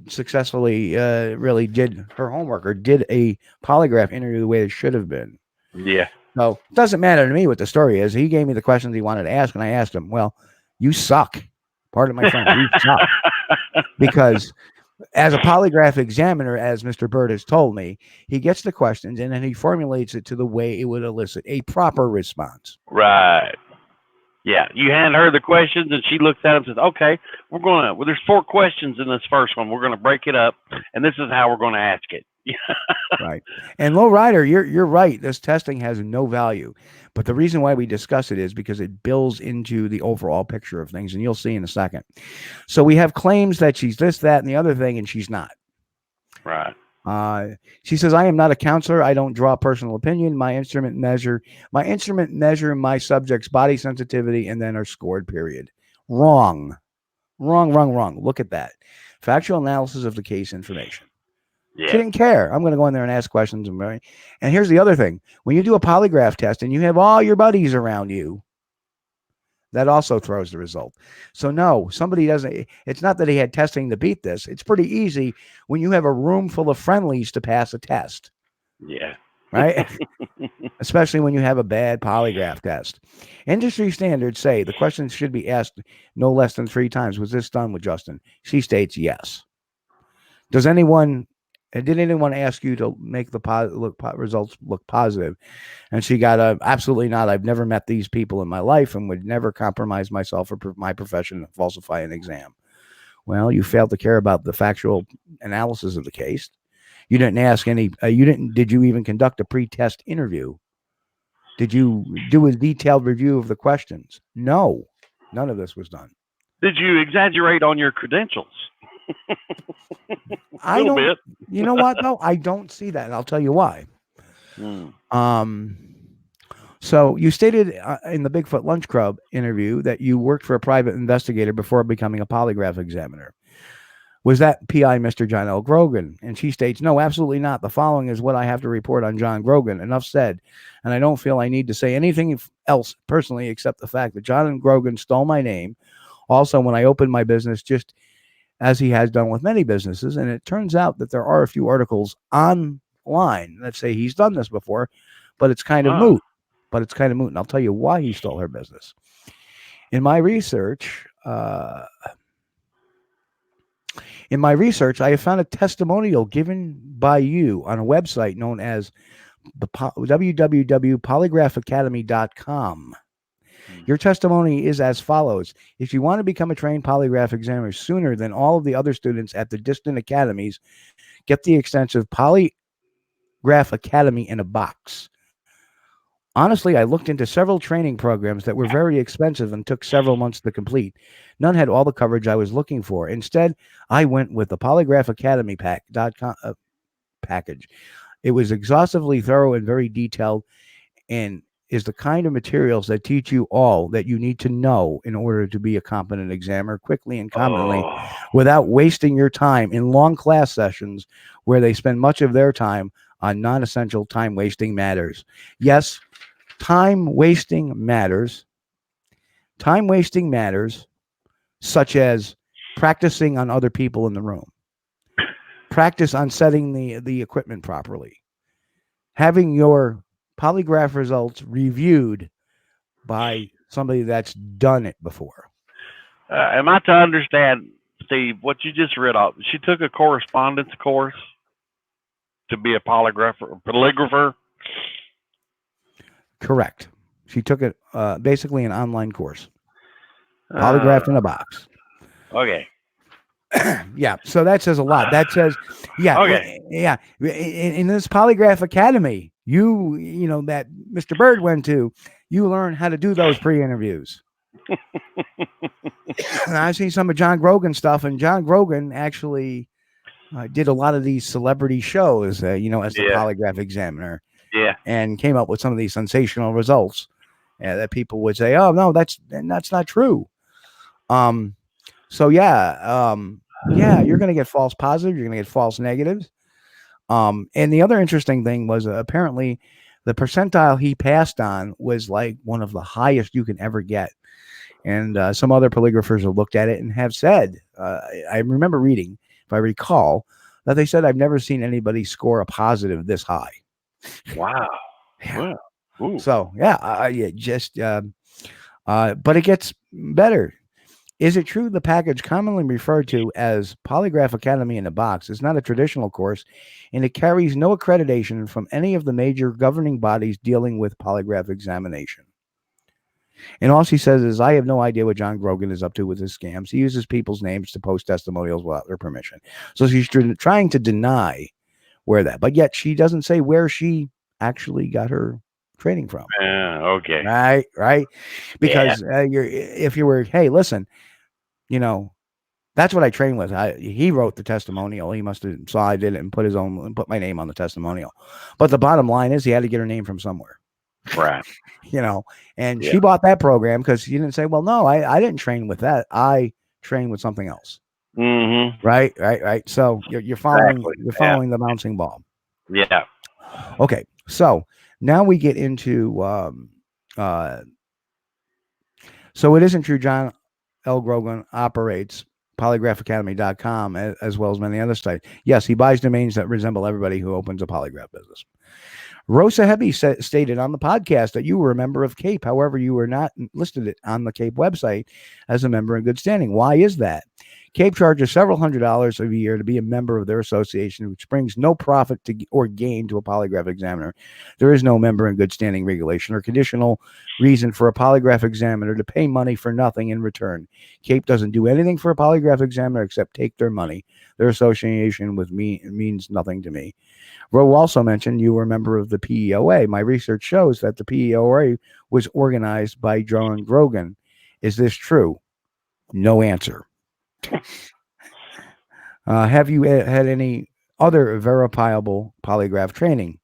S7: successfully really did her homework or did a polygraph interview the way it should have been.
S8: Yeah.
S7: So it doesn't matter to me what the story is. He gave me the questions he wanted to ask, and I asked him, well, you suck. Pardon my French, you suck. Because as a polygraph examiner, as Mr. Bird has told me, he gets the questions and then he formulates it to the way it would elicit a proper response.
S8: Right. Yeah. You hand her the questions and she looks at them and says, okay, there's 4 questions in this first one. We're going to break it up and this is how we're going to ask it.
S7: Right. And Low Rider, you're right. This testing has no value. But the reason why we discuss it is because it builds into the overall picture of things, and you'll see in a second. So we have claims that she's this, that, and the other thing, and she's not.
S8: Right.
S7: She says, I am not a counselor. I don't draw personal opinion. My instrument measure my subject's body sensitivity and then are scored, period. Wrong. Look at that. Factual analysis of the case information.
S8: Yeah.
S7: She didn't care. I'm going to go in there and ask questions. And here's the other thing. When you do a polygraph test and you have all your buddies around you, that also throws the result. So no, somebody doesn't. It's not that he had testing to beat this. It's pretty easy when you have a room full of friendlies to pass a test.
S8: Yeah.
S7: Right? Especially when you have a bad polygraph test. Industry standards say the questions should be asked no less than 3 times. Was this done with Justin? She states yes. Did anyone ask you to make the results look positive? And she got absolutely not. I've never met these people in my life and would never compromise myself or my profession to falsify an exam. Well, you failed to care about the factual analysis of the case. You didn't ask any. Did you even conduct a pre-test interview? Did you do a detailed review of the questions? No, none of this was done.
S8: Did you exaggerate on your credentials?
S7: I
S8: Little
S7: don't.
S8: bit.
S7: You know what though? I don't see that, and I'll tell you why. So you stated in the Bigfoot Lunch Club interview that you worked for a private investigator before becoming a polygraph examiner. Was that PI Mr. John L. Grogan? And she states, no, absolutely not. The following is what I have to report on John Grogan. Enough said. And I don't feel I need to say anything else personally except the fact that John Grogan stole my name. Also, when I opened my business, just as he has done with many businesses, and it turns out that there are a few articles online that say he's done this before, but it's kind of moot. And I'll tell you why he stole her business. In my research, I have found a testimonial given by you on a website known as the www.polygraphacademy.com. Your testimony is as follows. If you want to become a trained polygraph examiner sooner than all of the other students at the distant academies, get the extensive Polygraph Academy in a box. Honestly, I looked into several training programs that were very expensive and took several months to complete. None had all the coverage I was looking for. Instead, I went with the Polygraph Academy package. It was exhaustively thorough and very detailed, and is the kind of materials that teach you all that you need to know in order to be a competent examiner quickly and competently without wasting your time in long class sessions where they spend much of their time on non-essential time-wasting matters. Yes, time-wasting matters. Time-wasting matters such as practicing on other people in the room, practice on setting the equipment properly, having your polygraph results reviewed by somebody that's done it before.
S8: Am I to understand, Steve, what you just read off? She took a correspondence course to be a polygrapher?
S7: Correct. She took it basically an online course. Polygraphed in a box.
S8: Okay.
S7: Yeah, so that says a lot. That says, yeah,
S8: okay.
S7: Yeah. In this Polygraph Academy, you know that Mr. Bird went to, you learn how to do those pre-interviews. And I've seen some of John Grogan stuff, and John Grogan actually did a lot of these celebrity shows, as the polygraph examiner.
S8: Yeah.
S7: And came up with some of these sensational results that people would say, oh, no, that's not true. So yeah, you're going to get false positives. You're going to get false negatives. And the other interesting thing was apparently the percentile he passed on was like one of the highest you can ever get. And some other polygraphers have looked at it and have said, I remember reading, if I recall, that they said, I've never seen anybody score a positive this high.
S8: Wow.
S7: Yeah.
S8: Wow.
S7: So, but it gets better. Is it true the package commonly referred to as Polygraph Academy in a box is not a traditional course, and it carries no accreditation from any of the major governing bodies dealing with polygraph examination? And all she says is, I have no idea what John Grogan is up to with his scams. He uses people's names to post testimonials without their permission. So she's trying to deny where that, but yet she doesn't say where she actually got her training from.
S8: Okay.
S7: Right. Because if you were, hey, listen, that's what I trained with. He wrote the testimonial. He must have saw I did it and put my name on the testimonial. But the bottom line is he had to get her name from somewhere.
S8: Right.
S7: And she bought that program because she didn't say, well, no, I didn't train with that. I trained with something else.
S8: Mm-hmm.
S7: Right. So you're following the bouncing ball.
S8: Yeah.
S7: Okay. So now we get into so it isn't true John L. Grogan operates polygraphacademy.com as well as many other sites. Yes, he buys domains that resemble everybody who opens a polygraph business. Rosa Hebe stated on the podcast that you were a member of CAPE. However, you were not listed on the CAPE website as a member in good standing. Why is that? CAPE charges several $100s a year to be a member of their association, which brings no profit or gain to a polygraph examiner. There is no member in good standing regulation or conditional reason for a polygraph examiner to pay money for nothing in return. CAPE doesn't do anything for a polygraph examiner except take their money. Their association with me means nothing to me. Roe also mentioned you were a member of the PEOA. My research shows that the PEOA was organized by John Grogan. Is this true? No answer. Have you had any other verifiable polygraph training?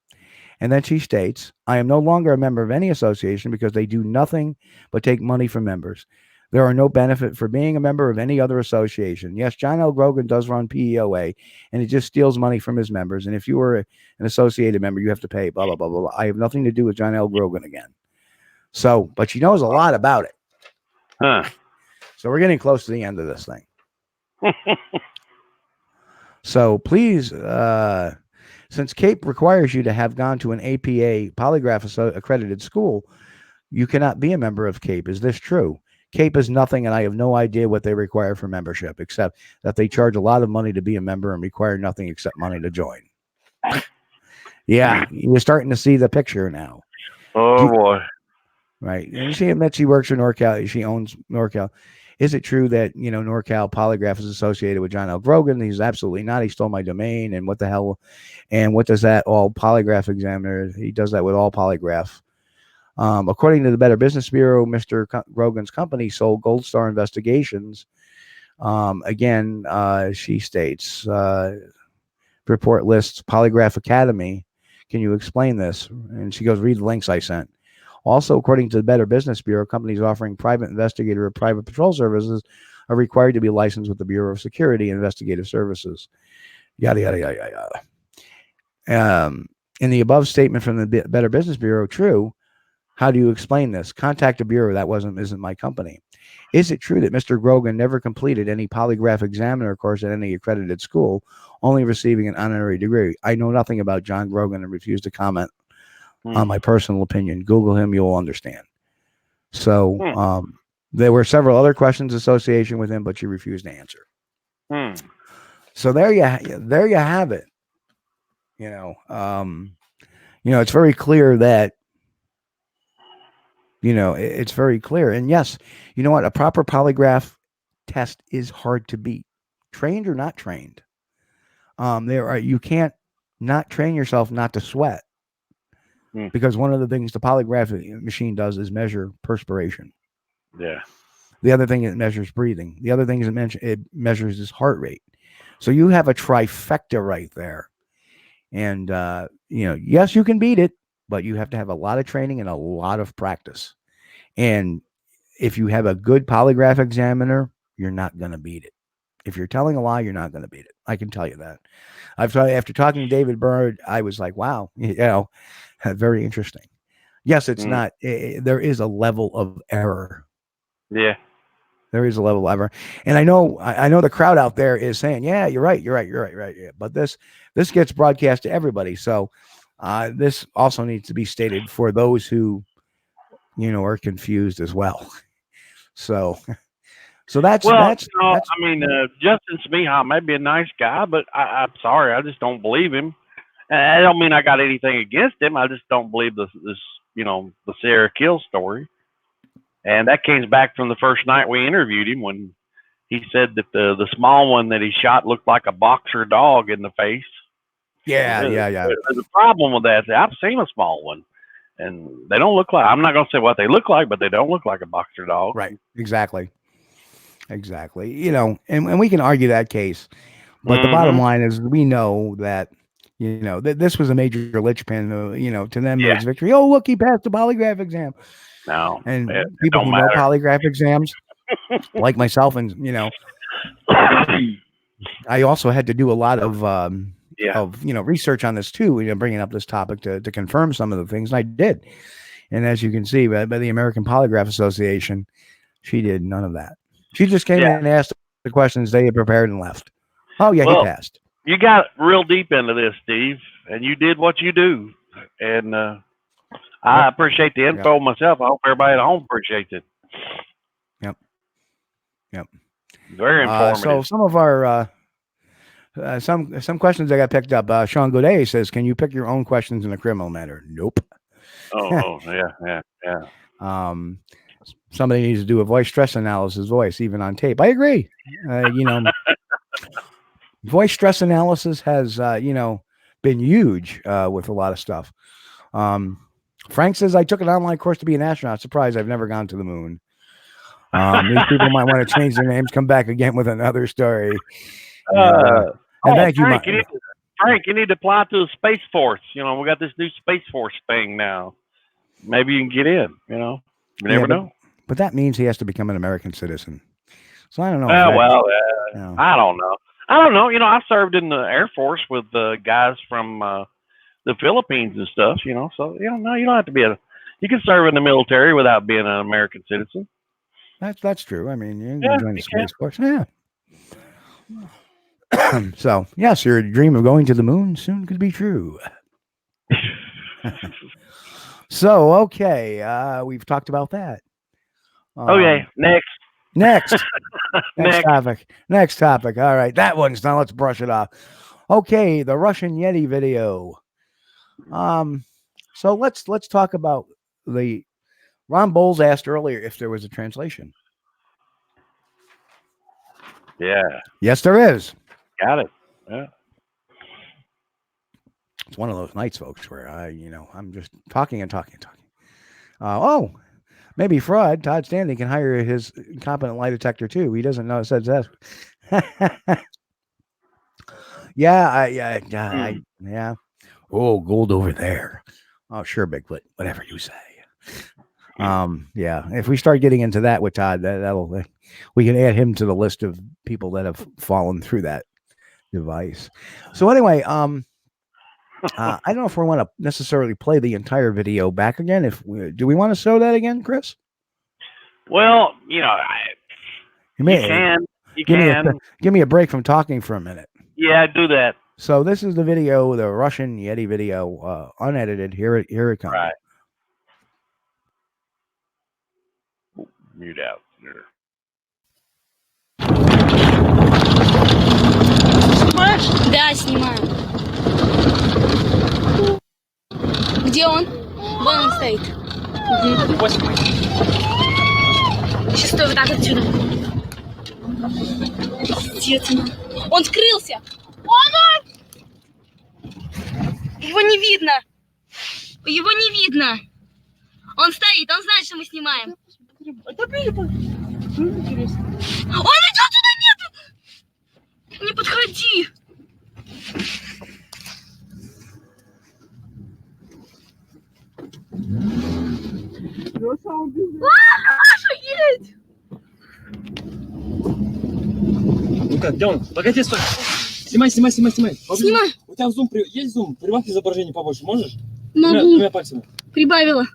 S7: And then she states, I am no longer a member of any association because they do nothing but take money from members. There are no benefit for being a member of any other association. Yes, John L. Grogan does run PEOA, and he just steals money from his members. And if you were an associated member, you have to pay, blah, blah, blah, blah, blah. I have nothing to do with John L. Grogan again. So, but she knows a lot about it.
S8: Huh.
S7: So we're getting close to the end of this thing. So please, since CAPE requires you to have gone to an APA polygraph accredited school, you cannot be a member of CAPE. Is this true? CAPE is nothing, and I have no idea what they require for membership, except that they charge a lot of money to be a member and require nothing except money to join. Yeah, you're starting to see the picture now.
S8: Oh, boy.
S7: Right. And she admits she works for NorCal. She owns NorCal. Is it true that, NorCal Polygraph is associated with John L. Grogan? He's absolutely not. He stole my domain. And what the hell? And what does that all polygraph examiner? He does that with all polygraph. According to the Better Business Bureau, Mr. Grogan's company sold Gold Star Investigations. Again, she states, report lists Polygraph Academy. Can you explain this? And she goes, read the links I sent. Also, according to the Better Business Bureau, companies offering private investigator or private patrol services are required to be licensed with the Bureau of Security and Investigative Services. Yada, yada, yada, yada. In the above statement from the Better Business Bureau, true. How do you explain this? Contact a bureau. That isn't my company. Is it true that Mr. Grogan never completed any polygraph examiner course at any accredited school, only receiving an honorary degree? I know nothing about John Grogan and refuse to comment on my personal opinion. Google him, you'll understand. So there were several other questions associated with him, but she refused to answer. So there you have it. It's very clear that it's very clear. And yes, you know what? A proper polygraph test is hard to beat, trained or not trained. You can't not train yourself not to sweat. Because one of the things the polygraph machine does is measure perspiration.
S8: Yeah.
S7: The other thing it measures breathing. The other thing it measures his heart rate. So you have a trifecta right there. And yes, you can beat it, but you have to have a lot of training and a lot of practice. And if you have a good polygraph examiner, you're not going to beat it. If you're telling a lie, you're not going to beat it. I can tell you that. After talking to David Byrd, I was like, wow, very interesting. Yes, it's not. There is a level of error.
S8: Yeah,
S7: there is a level of error, and I know the crowd out there is saying, "Yeah, you're right. Yeah." But this gets broadcast to everybody, so this also needs to be stated for those who, are confused as well. So that's. I
S8: mean, Justin Smeja may be a nice guy, but I'm sorry, I just don't believe him. I don't mean I got anything against him. I just don't believe the Sierra Kill story. And that came back from the first night we interviewed him when he said that the small one that he shot looked like a boxer dog in the face.
S7: Yeah.
S8: There's a problem with that. I've seen a small one, and they don't look like. I'm not going to say what they look like, but they don't look like a boxer dog.
S7: Right. Exactly. And we can argue that case, but the bottom line is we know that. This was a major linchpin, to them, it's victory. Oh, look, he passed the polygraph exam.
S8: No.
S7: And people who know polygraph exams, like myself, and, I also had to do a lot of research on this too, bringing up this topic to confirm some of the things, and I did. And as you can see, by the American Polygraph Association, she did none of that. She just came in and asked the questions they had prepared and left. Oh, yeah, he passed.
S8: You got real deep into this, Steve, and you did what you do. And I appreciate the info myself. I hope everybody at home appreciates it.
S7: Yep.
S8: Very informative.
S7: So some of our some questions that got picked up. Sean Godet says, "Can you pick your own questions in a criminal matter?" Nope.
S8: Yeah.
S7: Somebody needs to do a voice stress analysis, even on tape. I agree. Voice stress analysis has, been huge with a lot of stuff. Frank says, I took an online course to be an astronaut. Surprise, I've never gone to the moon. These people might want to change their names, come back again with another story. And thank you,
S8: Frank, you need to apply to the Space Force. You know, we got this new Space Force thing now. Maybe you can get in, you know. You never know.
S7: But that means he has to become an American citizen. So I don't know.
S8: I don't know. You know, I served in the Air Force with guys from the Philippines and stuff, you know. So, you know, you don't have to be you can serve in the military without being an American citizen.
S7: That's true. I mean, you can join the Space Force. Yeah. So, yes, your dream of going to the moon soon could be true. So, okay, we've talked about that.
S8: Okay, next.
S7: Next topic. All right, that one's done. Let's brush it off. Okay, the Russian Yeti video. So let's talk about the Ron Bowles asked earlier if there was a translation.
S8: Yeah.
S7: Yes, there is.
S8: Got it. Yeah.
S7: It's one of those nights, folks, where I'm just talking and talking and talking. Maybe fraud. Todd Stanley can hire his incompetent lie detector too. He doesn't know it says that. Yeah. Oh, gold over there. Oh, sure, Bigfoot. Whatever you say. Yeah. If we start getting into that with Todd, we can add him to the list of people that have fallen through that device. So anyway, I don't know if we want to necessarily play the entire video back again. Do we want to show that again, Chris?
S8: Well, you know, you can.
S7: Give me a break from talking for a minute.
S8: Yeah, do that.
S7: So this is the video, the Russian Yeti video, unedited. Here it comes.
S8: Right. Mute out.
S1: Снимаешь? Да, снимаю. Где он? Вон он стоит. Сейчас стой вот так отсюда. Пиздец. Он скрылся. Он! Его не видно. Его не видно. Он стоит, он знает, что мы снимаем. Он идет сюда, нет! Не подходи. Леша, едь!
S9: Ну как, где он? Погоди, стой. Снимай.
S1: Снимай.
S9: У тебя зум, есть зум? Прибавь изображение побольше, можешь?
S1: Могу.
S9: Двумя пальцами.
S1: Прибавила.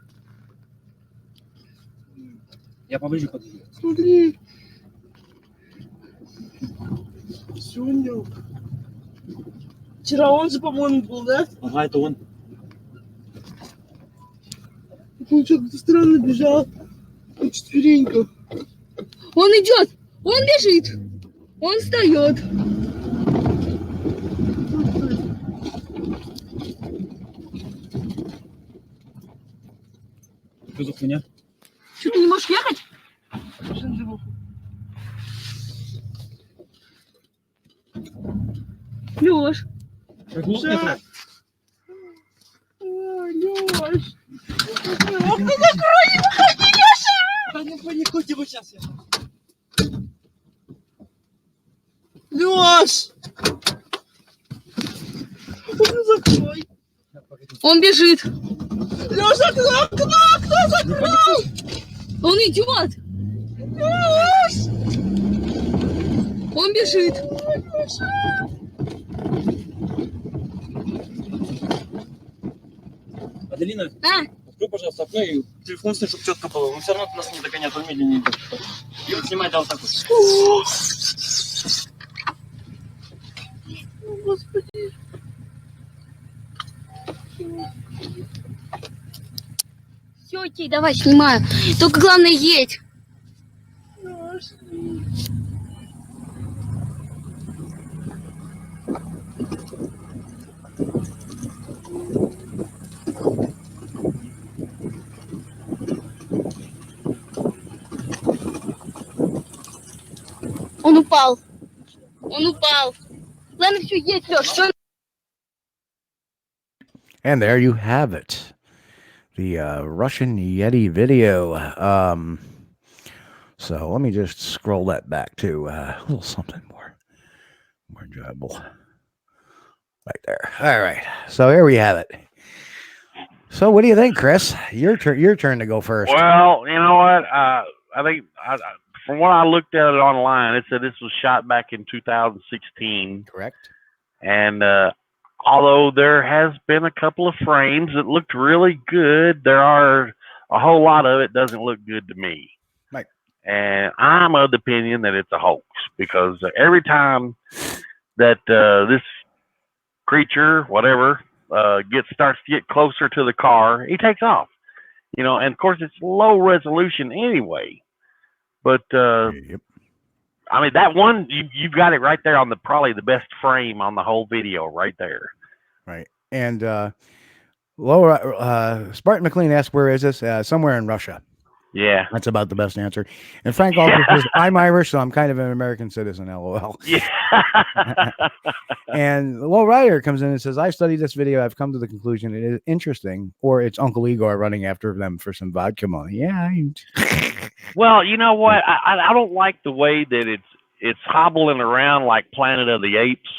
S9: Я поближе подойду.
S1: Смотри.
S10: Сегодня. Вчера он же, по-моему, был, да?
S9: Ага, это он.
S10: Он что-то странно бежал. На четвереньках.
S1: Он идет. Он бежит. Он встает.
S9: Что за хуйня?
S1: Что, ты не можешь ехать? Лёш.
S10: Лёш.
S9: Не хоть его сейчас.
S10: Лёш! Закрой.
S1: Он бежит.
S10: Лёша, окно закрыл!
S1: Он идет.
S10: Лёш!
S1: Он бежит.
S9: Аделина,
S1: А?
S9: открой, пожалуйста, окно и телефон сними, чтобы четко было. Он все равно нас не догонят, он медленнее идет. И вот снимай, да, вот так вот.
S10: Господи.
S1: Все, окей, давай, снимаю. Только главное едь. Он упал. Он упал. Ладно, все, едь, Леш. Все.
S7: And there you have it. The Russian Yeti video. So let me just scroll that back to a little something more enjoyable. Right there. All right. So here we have it. So what do you think, Chris? Your turn to go first.
S8: Well, you know what? I think from what I looked at it online, it said this was shot back in 2016.
S7: Correct.
S8: And although there has been a couple of frames that looked really good, there are a whole lot of it doesn't look good to me.
S7: Right.
S8: And I'm of the opinion that it's a hoax, because every time that this creature, whatever, starts to get closer to the car, he takes off. You know, and of course it's low resolution anyway. But
S7: Yep.
S8: I mean, that one, you got it right there on probably the best frame on the whole video right there.
S7: Right. And Laura, Spartan McLean asked, where is this? Somewhere in Russia.
S8: Yeah.
S7: That's about the best answer. And Frank also says, I'm Irish, so I'm kind of an American citizen, LOL.
S8: Yeah.
S7: And Low Rider comes in and says, I studied this video. I've come to the conclusion it is interesting, or it's Uncle Igor running after them for some vodka money. Yeah.
S8: Well, you know what? I don't like the way that it's hobbling around like Planet of the Apes.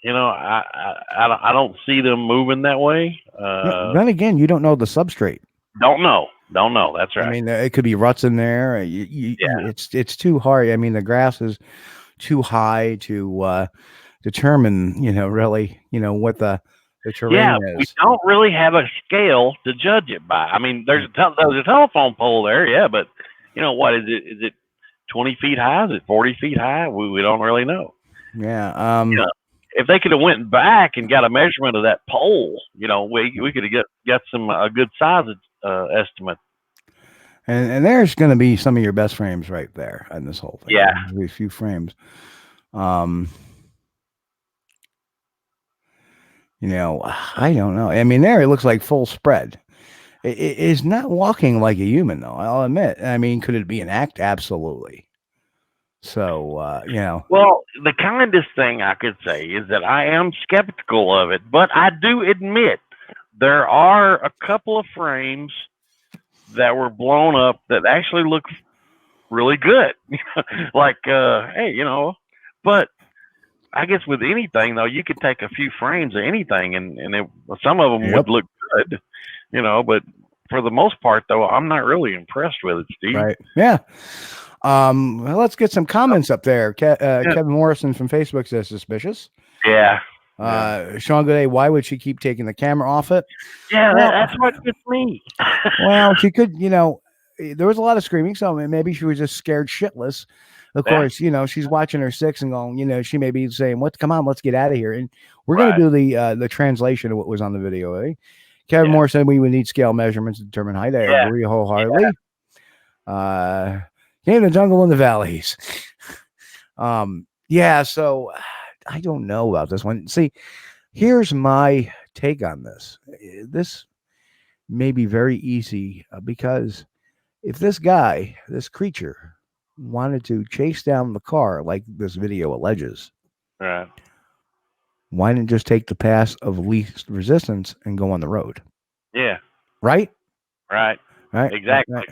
S8: You know, I don't see them moving that way.
S7: Then again, you don't know the substrate.
S8: Don't know. That's right.
S7: I mean, it could be ruts in there. It's too hard. I mean, the grass is too high to determine, really, what the terrain is.
S8: We don't really have a scale to judge it by. I mean, there's a telephone pole there, yeah, but what is it? Is it 20 feet high? Is it 40 feet high? We don't really know.
S7: Yeah.
S8: If they could have went back and got a measurement of that pole, we could have got a good size estimate.
S7: And there's going to be some of your best frames right there in this whole thing.
S8: Yeah.
S7: There'll be a few frames. I don't know. I mean, there it looks like full spread. It is not walking like a human, though, I'll admit. I mean, could it be an act? Absolutely. So,
S8: Well, the kindest thing I could say is that I am skeptical of it, but I do admit there are a couple of frames that were blown up that actually look really good. Like, hey, but I guess with anything, though, you could take a few frames of anything and some of them would look good, but for the most part, though, I'm not really impressed with it, Steve.
S7: Right. Yeah. Well, let's get some comments up there. Kevin Morrison from Facebook says suspicious.
S8: Yeah.
S7: Sean Goday, why would she keep taking the camera off it?
S8: Yeah, that's what gets me.
S7: Well, she could, there was a lot of screaming, so maybe she was just scared shitless. Of course, she's watching her 6 and going, she may be saying, come on, let's get out of here. And we're going to do the translation of what was on the video. Eh? Kevin Moore said we would need scale measurements to determine height. I agree wholeheartedly. In the jungle in the valleys. So I don't know about this one. See, here's my take on this. This may be very easy because if this creature wanted to chase down the car like this video alleges,
S8: right,
S7: why didn't just take the path of least resistance and go on the road?
S8: Yeah.
S7: Right?
S8: Right. Exactly.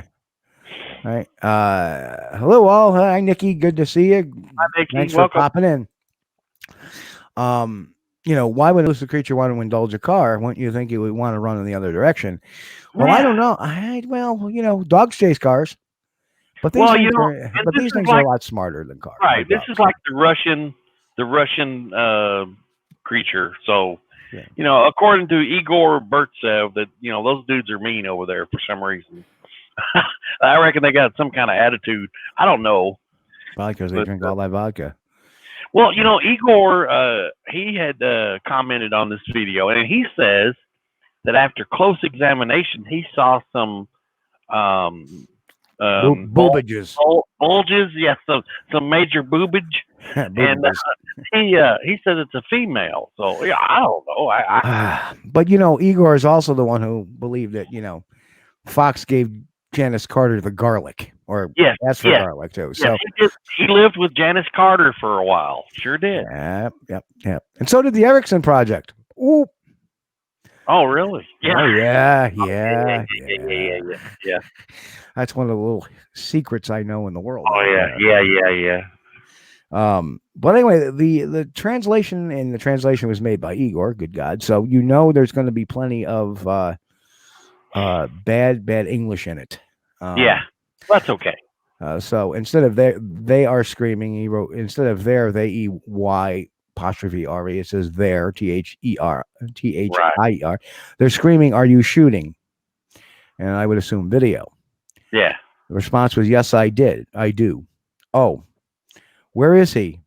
S7: Right. Hello all. Hi, Nikki. Good to see you.
S8: Hi, Nikki.
S7: Thanks
S8: Welcome.
S7: for popping in. Why would the creature want to indulge a car? Wouldn't you think it would want to run in the other direction? Well, I don't know. Dogs chase cars, but these things are a lot smarter than cars.
S8: Right. This is like the Russian creature. So, according to Igor Burtsev, that those dudes are mean over there for some reason. I reckon they got some kind of attitude. I don't know.
S7: Probably because they drink all that vodka.
S8: Well, Igor, he had commented on this video, and he says that after close examination, he saw some
S7: boobages.
S8: Bulges, yes, some major boobage. And he says it's a female. So yeah, I don't know.
S7: But Igor is also the one who believed that Fox gave Janice Carter the garlic, or asked for garlic too. So
S8: he lived with Janice Carter for a while. Sure did.
S7: Yep. And so did the Erickson Project. Ooh.
S8: Oh, really? Yeah.
S7: Oh, yeah. That's one of the little secrets I know in the world.
S8: Oh, yeah.
S7: But anyway, the translation was made by Igor, good God. So there's going to be plenty of bad English in it.
S8: Yeah, that's okay.
S7: So instead of they are screaming, he wrote, instead of there, they EY apostrophe RE, it says there, THIER. They're screaming, "Are you shooting?" And I would assume video.
S8: Yeah.
S7: The response was, "Yes, I did. I do." Oh, where is he?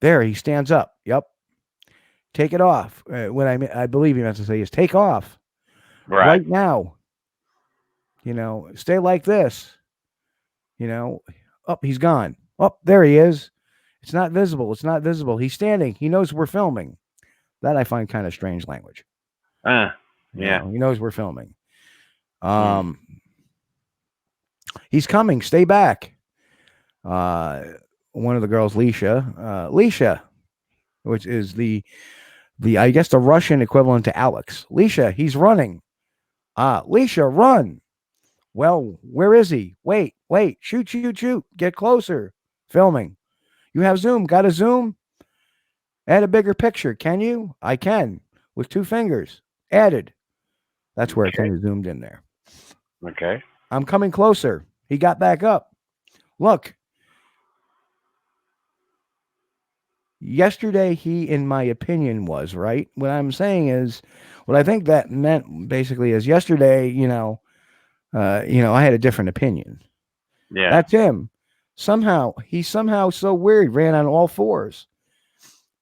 S7: There, he stands up. Yep. Take it off. I believe he meant to say is take off. Right now. Stay like this. Up, he's gone. Up, there he is. It's not visible. It's not visible. He's standing. He knows we're filming. That I find kind of strange language.
S8: Yeah.
S7: He knows we're filming. He's coming. Stay back. One of the girls, Leisha, which is the I guess the Russian equivalent to Alex. Leisha, he's running. Leisha, run. Well, where is he? Wait, shoot. Get closer. Filming. You have zoom. Got a zoom? Add a bigger picture. Can you? I can. With 2 fingers. Added. That's where it kind of zoomed in there.
S8: Okay.
S7: I'm coming closer. He got back up. Look. Yesterday, he, in my opinion, was right. What I'm saying is, what I think that meant basically is yesterday, I had a different opinion.
S8: Yeah.
S7: That's him. He's somehow so weird, ran on all 4s.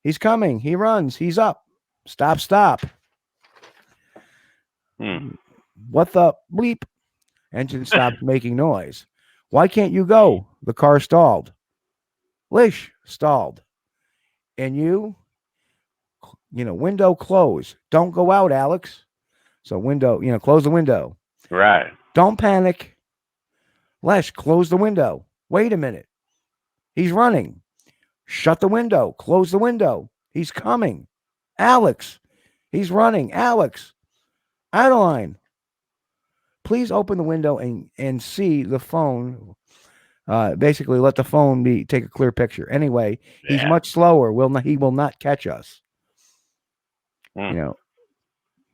S7: He's coming. He runs. He's up. Stop. What the bleep? Engine stopped making noise. Why can't you go? The car stalled. Lish stalled. And window close. Don't go out, Alex. So window, close the window.
S8: Right.
S7: Don't panic. Lesh, close the window. Wait a minute. He's running. Shut the window. Close the window. He's coming. Alex. He's running. Alex. Adeline. Please open the window and see the phone. Basically, let the phone take a clear picture. Anyway, he's much slower. He will not catch us.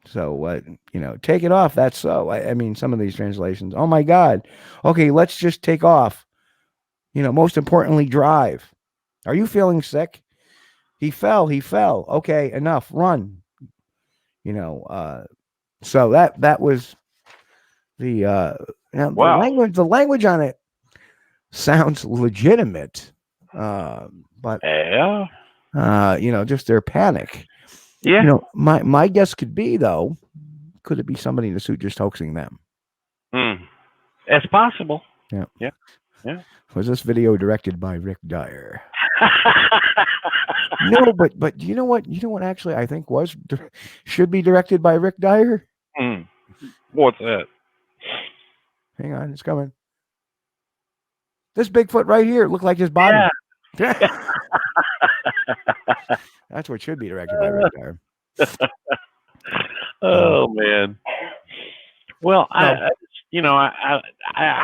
S7: So take it off. That's so. I mean, some of these translations. Oh my God. Okay, let's just take off. Most importantly, drive. Are you feeling sick? He fell. Okay, enough. Run. So that was the wow. The language on it sounds legitimate, but just their panic.
S8: Yeah.
S7: My guess could be though, could it be somebody in the suit just hoaxing them?
S8: It's possible.
S7: Yeah. Was this video directed by Rick Dyer? No, but you know what? Actually, I think should be directed by Rick Dyer.
S8: What's that?
S7: Hang on, it's coming. This Bigfoot right here looked like his body. Yeah. That's what should be directed by Rick Dyer.
S8: Oh man. Well, I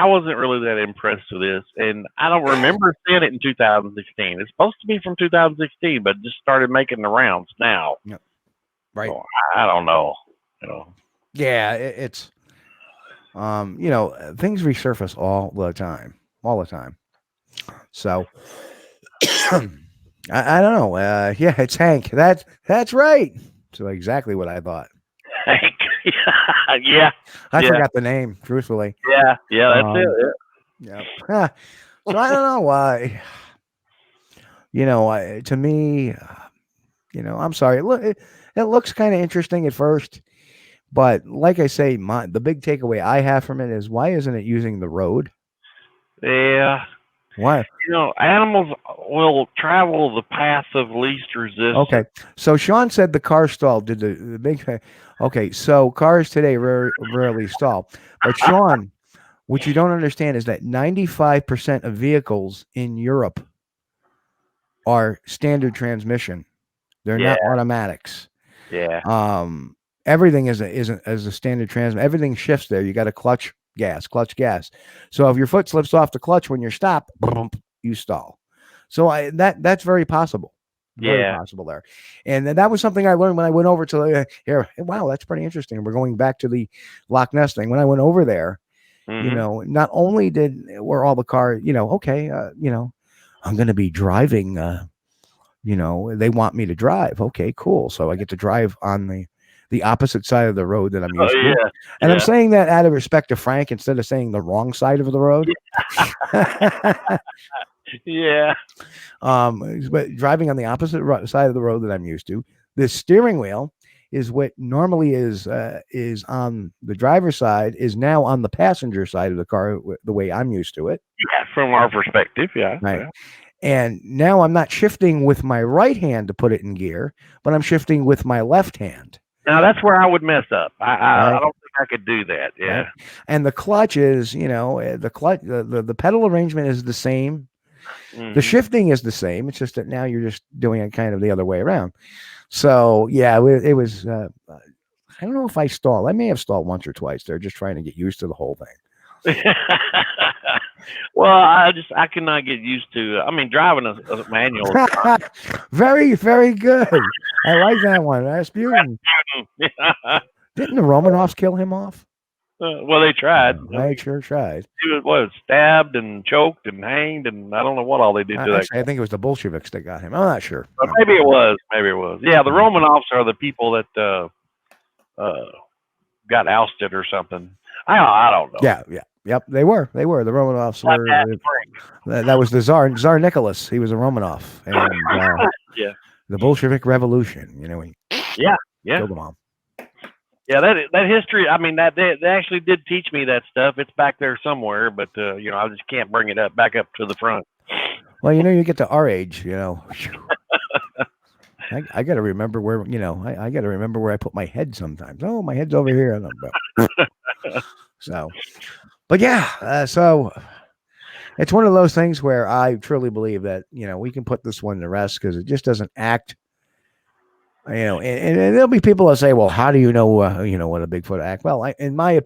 S8: wasn't really that impressed with this, and I don't remember seeing it in 2016. It's supposed to be from 2016, but just started making the rounds now.
S7: Yep. Right.
S8: So I don't know.
S7: Yeah, it's things resurface all the time. So I don't know. Yeah, it's Hank. That's right. So exactly what I thought.
S8: Hank. Yeah.
S7: I forgot the name, truthfully.
S8: Yeah, that's it.
S7: Yeah. So I don't know why. To me, I'm sorry. It looks kind of interesting at first, but like I say, the big takeaway I have from it is why isn't it using the road?
S8: Yeah.
S7: Why?
S8: Animals will travel the path of least resistance.
S7: Okay. So Sean said the car stalled. Did the big thing? Okay. So cars today rarely stall. But Sean, what you don't understand is that 95% of vehicles in Europe are standard transmission. They're not automatics.
S8: Yeah.
S7: Everything is a standard transmission. Everything shifts there. You got a clutch gas. So if your foot slips off the clutch when you're stopped, you stall. So that's very possible. Very possible there. And that was something I learned when I went over to the here. Wow, that's pretty interesting. We're going back to the Loch Ness thing. When I went over there, you know, not only were all the cars, you know, okay, you know, I'm going to be driving, you know, they want me to drive. Okay, cool. So I get to drive on the opposite side of the road that I'm used to. And I'm saying that out of respect to Frank instead of saying the wrong side of the road.
S8: Yeah.
S7: But driving on the opposite side of the road that I'm used to, the steering wheel is what normally is on the driver's side is now on the passenger side of the car, the way I'm used to it.
S8: Yeah, from our perspective, yeah.
S7: Right.
S8: Yeah.
S7: And now I'm not shifting with my right hand to put it in gear, but I'm shifting with my left hand.
S8: Now that's where I would mess up. I don't think I could do that. Yeah.
S7: Right. And the clutch is, you know, the clutch, the pedal arrangement is the same. The shifting is the same. It's just that now you're just doing it kind of the other way around. So yeah, it was. I don't know if I stalled. I may have stalled once or twice. They're just trying to get used to the whole thing.
S8: Well, I cannot get used to. I mean, driving a manual.
S7: Very, very good. I like that one. Rasputin. Didn't the Romanovs kill him off?
S8: Well, they tried.
S7: They sure tried.
S8: He was stabbed and choked and hanged, and I don't know what all they did to that.
S7: I think it was the Bolsheviks that got him. I'm not sure.
S8: But maybe it was. Maybe it was. Yeah, the Romanovs are the people that got ousted or something. I don't know.
S7: Yeah. Yep, they were. The Romanovs were. That was the Tsar Nicholas. He was a Romanov, and
S8: yeah,
S7: the Bolshevik Revolution. You know,
S8: yeah,
S7: killed them all.
S8: Yeah, that history. I mean, that they actually did teach me that stuff. It's back there somewhere, but you know, I just can't bring it back up to the front.
S7: Well, you know, you get to our age, you know. I got to remember where, you know, I got to remember where I put my head sometimes. Oh, my head's over here. I don't know. So, but yeah, so it's one of those things where I truly believe that, you know, we can put this one to rest because it just doesn't act, you know, and there'll be people that say, well, how do you know what a Bigfoot act? Well, in my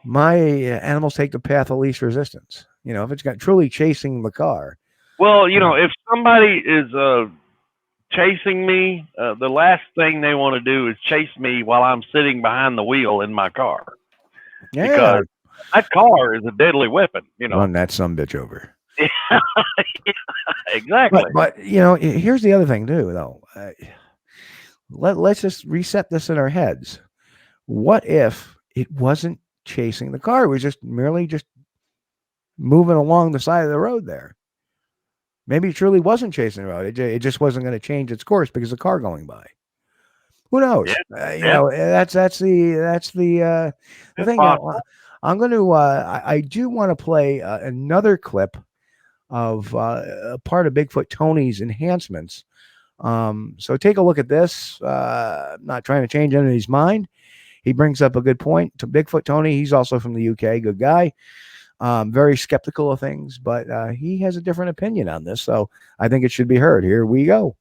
S7: animals take the path of least resistance. You know, if it's got truly chasing the car.
S8: Well, you know, if somebody is chasing me, the last thing they want to do is chase me while I'm sitting behind the wheel in my car.
S7: Yeah.
S8: Because that car is a deadly weapon, you know.
S7: Run that sumbitch over.
S8: Yeah, exactly.
S7: But you know, here's the other thing too, though. Let's just reset this in our heads. What if it wasn't chasing the car? It was just merely moving along the side of the road there. Maybe it truly wasn't chasing the road. It just wasn't going to change its course because of the car going by. Who knows?
S8: Yeah.
S7: You know, that's the thing. I'm going to. I do want to play another clip of a part of Bigfoot Tony's enhancements. So take a look at this. Not trying to change anybody's mind. He brings up a good point to Bigfoot Tony. He's also from the UK. Good guy. Very skeptical of things, but he has a different opinion on this. So I think it should be heard. Here we go.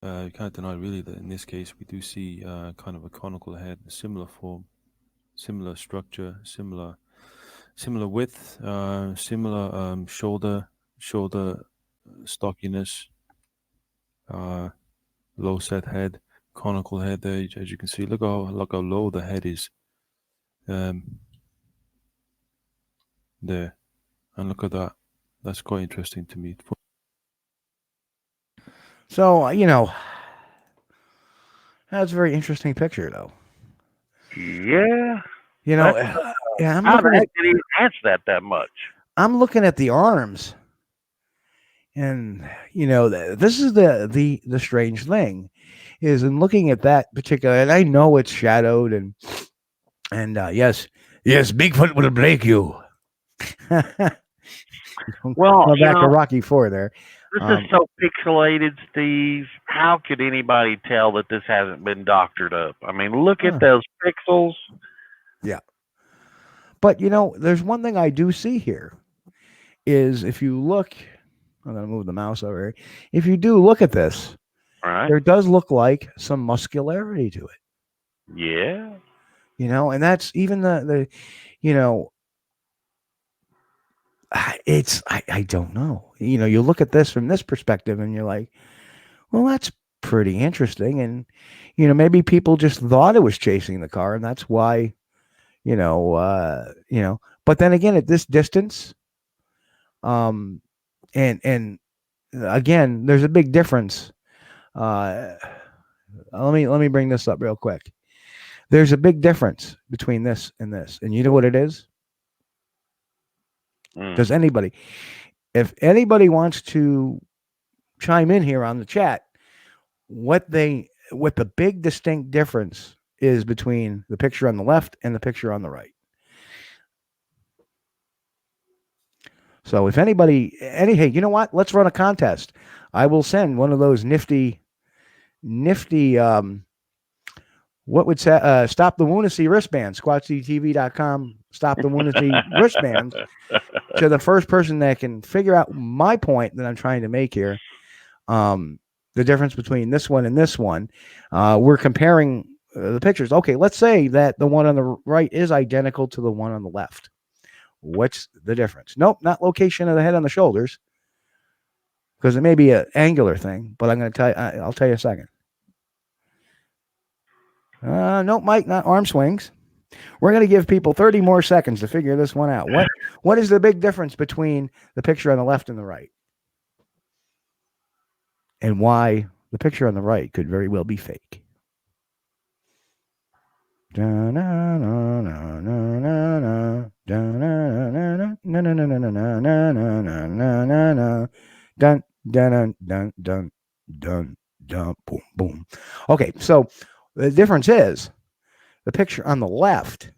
S11: You can't deny really that in this case we do see kind of a conical head, similar form, similar structure, similar width, similar shoulder stockiness, low set head, conical head there, as you can see. Look how low the head is there, and look at that. That's quite interesting to me.
S7: So, you know, that's a very interesting picture, though.
S8: Yeah.
S7: You know, yeah, I'm looking at,
S8: did he enhance that much?
S7: I'm looking at the arms, and you know, this is the strange thing, is in looking at that particular. And I know it's shadowed, and yes, Yes, Bigfoot will break you.
S8: Well,
S7: Go
S8: you
S7: back to
S8: know,
S7: Rocky 4 there.
S8: this is so pixelated, Steve. How could anybody tell that this hasn't been doctored up? I mean, look at those pixels.
S7: Yeah. But, you know, there's one thing I do see here is if you look, I'm going to move the mouse over here. If you do look at this,
S8: All right.
S7: there does look like some muscularity to it.
S8: Yeah.
S7: You know, and that's even the you know, I don't know. You know, you look at this from this perspective and you're like, well, that's pretty interesting. And, you know, maybe people just thought it was chasing the car and that's why, you know, but then again, at this distance, and again, there's a big difference. Let me bring this up real quick. There's a big difference between this and this. And you know what it is? Does anybody, if anybody wants to chime in here on the chat, what the big distinct difference is between the picture on the left and the picture on the right. So if anybody, hey, you know what? Let's run a contest. I will send one of those nifty, what would say, Stop the Lunacy wristbands, Squatch-D Stop the Lunacy wristbands to the first person that can figure out my point that I'm trying to make here. The difference between this one and this one. We're comparing the pictures. Okay, let's say that the one on the right is identical to the one on the left. What's the difference? Nope, not location of the head on the shoulders, because it may be an angular thing, but I'm going to tell you, I'll tell you in a second. Nope, Mike, not arm swings. We're going to give people 30 more seconds to figure this one out. What is the big difference between the picture on the left and the right? And why the picture on the right could very well be fake. Dun, dun, dun, dun, dun, dun, boom, boom. Okay, so the difference is the picture on the left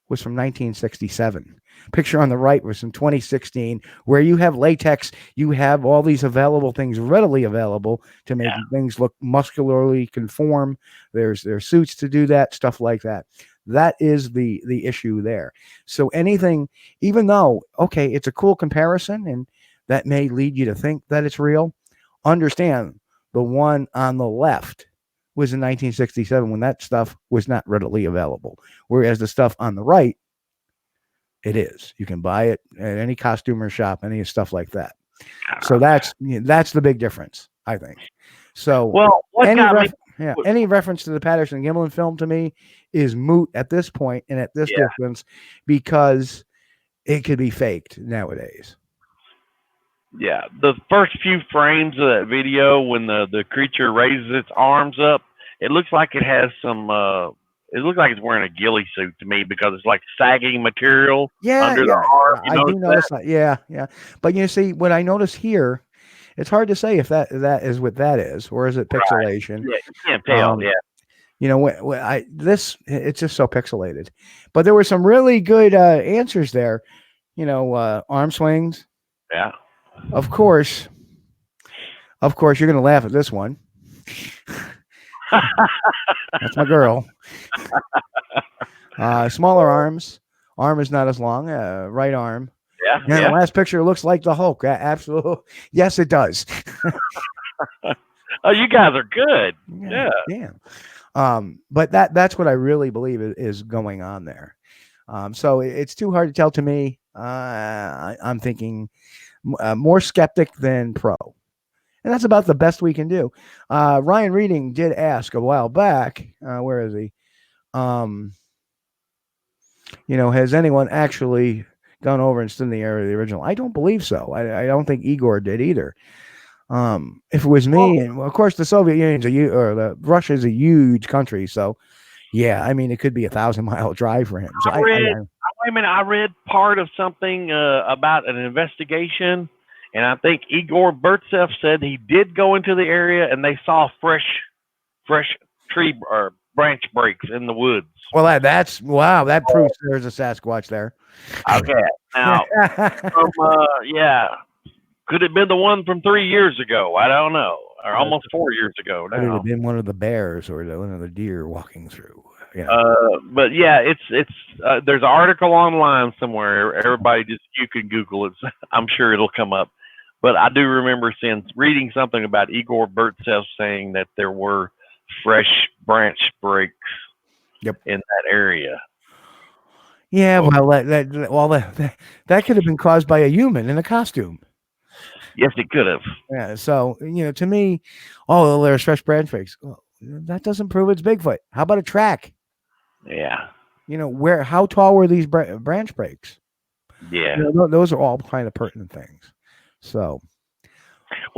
S7: was from 1967. Picture on the right was from 2016, where you have latex, you have all these available things readily available to make things look muscularly conform. There's suits to do that, stuff like that. That is the issue there. So anything, even though, okay, it's a cool comparison and that may lead you to think that it's real, understand the one on the left was in 1967 when that stuff was not readily available. Whereas the stuff on the right, it is. You can buy it at any costumer shop, any stuff like that. So that's the big difference, I think. So
S8: well,
S7: any reference to the Patterson Gimlin film to me is moot at this point and at this distance, because it could be faked nowadays.
S8: Yeah, the first few frames of that video when the creature raises its arms up, it looks like it has some it looks like it's wearing a ghillie suit to me, because it's like sagging material under the arm.
S7: I do notice that. Yeah. But you see, what I notice here, it's hard to say if that is what that is, or is it pixelation?
S8: Right. Yeah, you can't tell.
S7: You know, it's just so pixelated. But there were some really good answers there. You know, arm swings.
S8: Yeah.
S7: Of course, you're going to laugh at this one. That's my girl. Smaller arms. Arm is not as long. Right arm.
S8: Yeah.
S7: And the last picture looks like the Hulk. Absolutely. Yes, it does.
S8: Oh, you guys are good. Yeah.
S7: Damn. But that's what I really believe is going on there. So it's too hard to tell to me. I'm thinking more skeptic than pro. And that's about the best we can do. Ryan Reading did ask a while back, where is he? You know, has anyone actually gone over and stood in the area of the original? I don't believe so. I don't think Igor did either. If it was me, and of course the Soviet Union or Russia is a huge country, so yeah, I mean it could be 1,000-mile drive for him. So
S8: I read part of something about an investigation, and I think Igor Burtsev said he did go into the area and they saw fresh tree or branch breaks in the woods.
S7: Well, that's wow. That proves there's a Sasquatch there.
S8: Okay, now, yeah, could it have been the one from 3 years ago? I don't know, or almost 4 years ago
S7: Could it
S8: now.
S7: have been one of the bears or one of the deer walking through? Yeah.
S8: But yeah, it's there's an article online somewhere. Everybody you can Google it. I'm sure it'll come up. But I do remember reading something about Igor Burtsev saying that there were fresh branch breaks in that area.
S7: Yeah, well, that could have been caused by a human in a costume.
S8: Yes, it could have.
S7: Yeah, so to me, there's fresh branch breaks. Well, that doesn't prove it's Bigfoot. How about a track?
S8: Yeah.
S7: How tall were these branch breaks?
S8: Yeah.
S7: Those are all kind of pertinent things. So,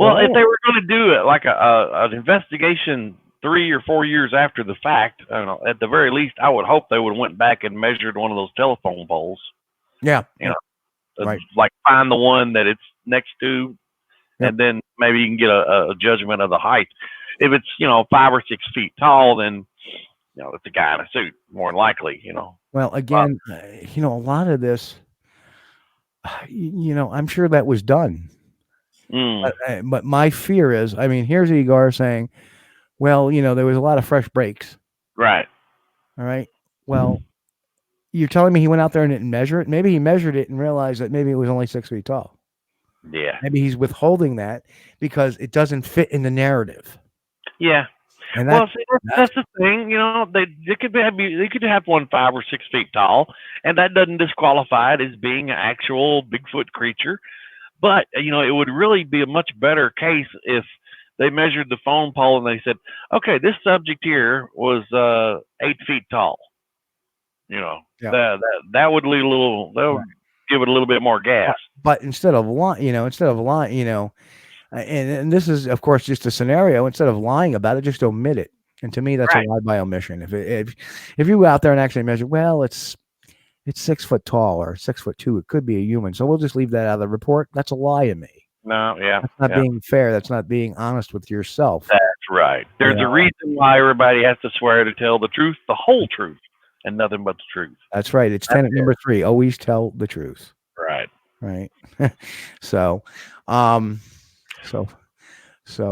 S8: well, if they were going to do it like an investigation 3 or 4 years after the fact, I don't know, at the very least, I would hope they would have went back and measured one of those telephone poles.
S7: Yeah.
S8: Right. Like find the one that it's next to, and then maybe you can get a judgment of the height. If it's 5 or 6 feet tall, then it's a guy in a suit, more than likely.
S7: Well, again, a lot of this, I'm sure that was done. But my fear is, here's Igor saying, well, there was a lot of fresh breaks.
S8: Right.
S7: All right. Well, you're telling me he went out there and didn't measure it? Maybe he measured it and realized that maybe it was only 6 feet tall.
S8: Yeah.
S7: Maybe he's withholding that because it doesn't fit in the narrative.
S8: Yeah.
S7: And
S8: that's the thing, they could have one 5 or 6 feet tall, and that doesn't disqualify it as being an actual Bigfoot creature. But it would really be a much better case if they measured the phone pole and they said, okay, this subject here was 8 feet tall. That would leave would give it a little bit more gas.
S7: But instead of lying, and this is, of course, just a scenario. Instead of lying about it, just omit it. And to me, that's a lie by omission. If you go out there and actually measure, well, it's 6 foot tall or 6'2", it could be a human. So we'll just leave that out of the report. That's a lie to me.
S8: No, yeah.
S7: That's not being fair. That's not being honest with yourself.
S8: That's right. There's a reason why everybody has to swear to tell the truth, the whole truth, and nothing but the truth.
S7: That's right. It's tenet number 3. Always tell the truth.
S8: Right.
S7: Right. So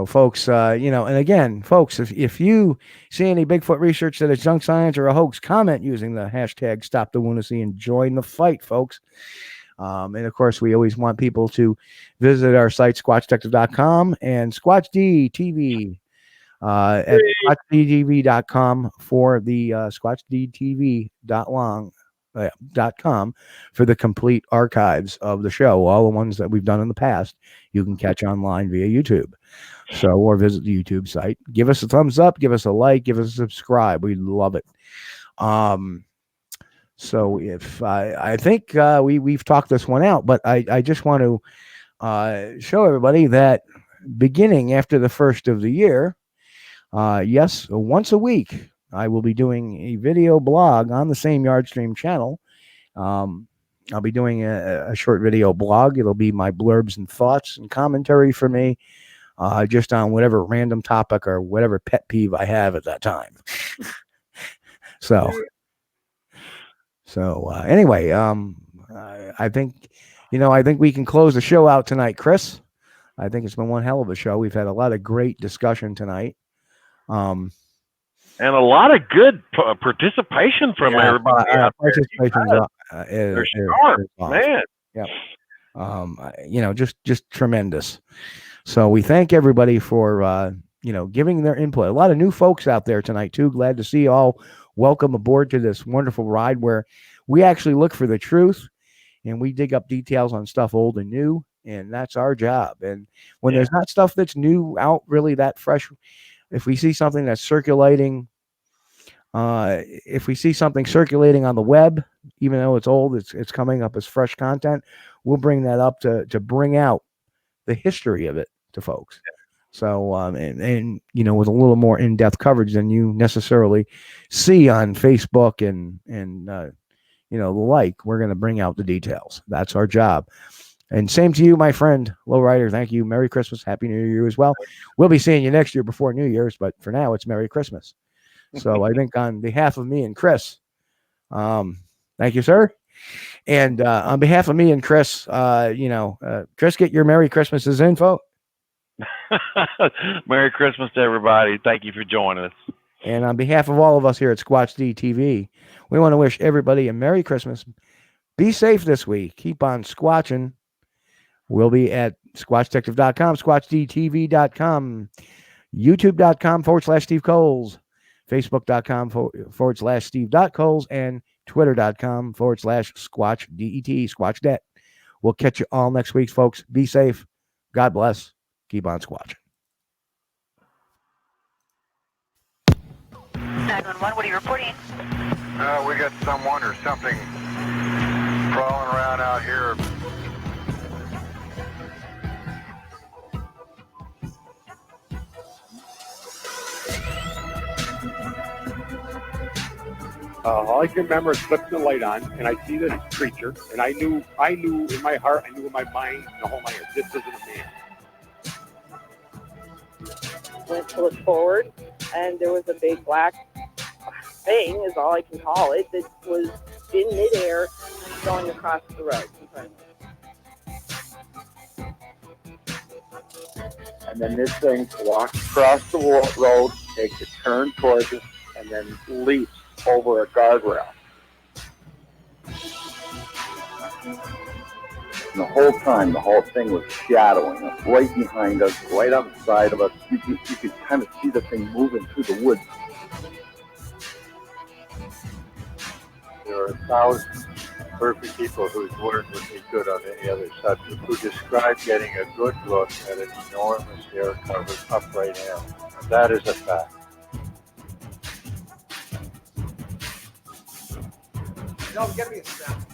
S7: folks, and again, folks, if you see any Bigfoot research that is junk science or a hoax, comment using the hashtag #StopTheLunacy and join the fight, folks. And of course, we always want people to visit our site, squatchdetective.com and Squatch-D TV at squatchdtv.com for the squatchdtv.com for the complete archives of the show. All the ones that we've done in the past, you can catch online via YouTube. So, or visit the YouTube site. Give us a thumbs up, give us a like, give us a subscribe. We love it. So if I think we've talked this one out, but I just want to show everybody that beginning after the first of the year, yes, once a week, I will be doing a video blog on the same Yardstream channel. I'll be doing a short video blog. It'll be my blurbs and thoughts and commentary for me, just on whatever random topic or whatever pet peeve I have at that time. So anyway, I think we can close the show out tonight, Chris. I think it's been one hell of a show. We've had a lot of great discussion tonight. And
S8: a lot of good participation from everybody.
S7: Participation
S8: they're sharp, man.
S7: Yeah. Just tremendous. So we thank everybody for giving their input. A lot of new folks out there tonight too. Glad to see you all. Welcome aboard to this wonderful ride where we actually look for the truth and we dig up details on stuff old and new, and that's our job. And when there's not stuff that's new out really that fresh, if we see something that's circulating, if we see something circulating on the web, even though it's old, it's coming up as fresh content, we'll bring that up to bring out the history of it to folks. So, and with a little more in-depth coverage than you necessarily see on Facebook and the like, we're going to bring out the details. That's our job. And same to you, my friend, Lowrider. Thank you. Merry Christmas. Happy New Year as well. We'll be seeing you next year before New Year's, but for now, it's Merry Christmas. So I think on behalf of me and Chris, thank you, sir. And on behalf of me and Chris, Chris, get your Merry Christmases info.
S8: Merry Christmas to everybody. Thank you for joining us.
S7: And on behalf of all of us here at Squatch-D TV, we want to wish everybody a Merry Christmas. Be safe this week. Keep on squatching. We'll be at squatchdetective.com, squatchdtv.com, youtube.com/Steve Kulls, facebook.com/Steve.Kulls, and twitter.com/SquatchDET, SquatchDet. We'll catch you all next week, folks. Be safe. God bless. Keep on squatching.
S12: 911, what are you reporting?
S2: We got someone or something crawling around out here.
S3: All I can remember is flipping the light on, and I see this creature, and I knew in my heart, I knew in my mind, the whole mind, this isn't a man.
S4: Went to look forward, and there was a big black thing, is all I can call it, that was in midair going across the road in front of me.
S5: And then this thing walks across the road, takes a turn towards us, and then leaps over a guardrail. And the whole time, the whole thing was shadowing us, right behind us, right on the side of us. You could kind of see the thing moving through the woods.
S6: There are thousands of perfect people whose word would be good on any other subject who describe getting a good look at an enormous hair-covered upright animal. And that is a fact.
S10: No, get me a snap.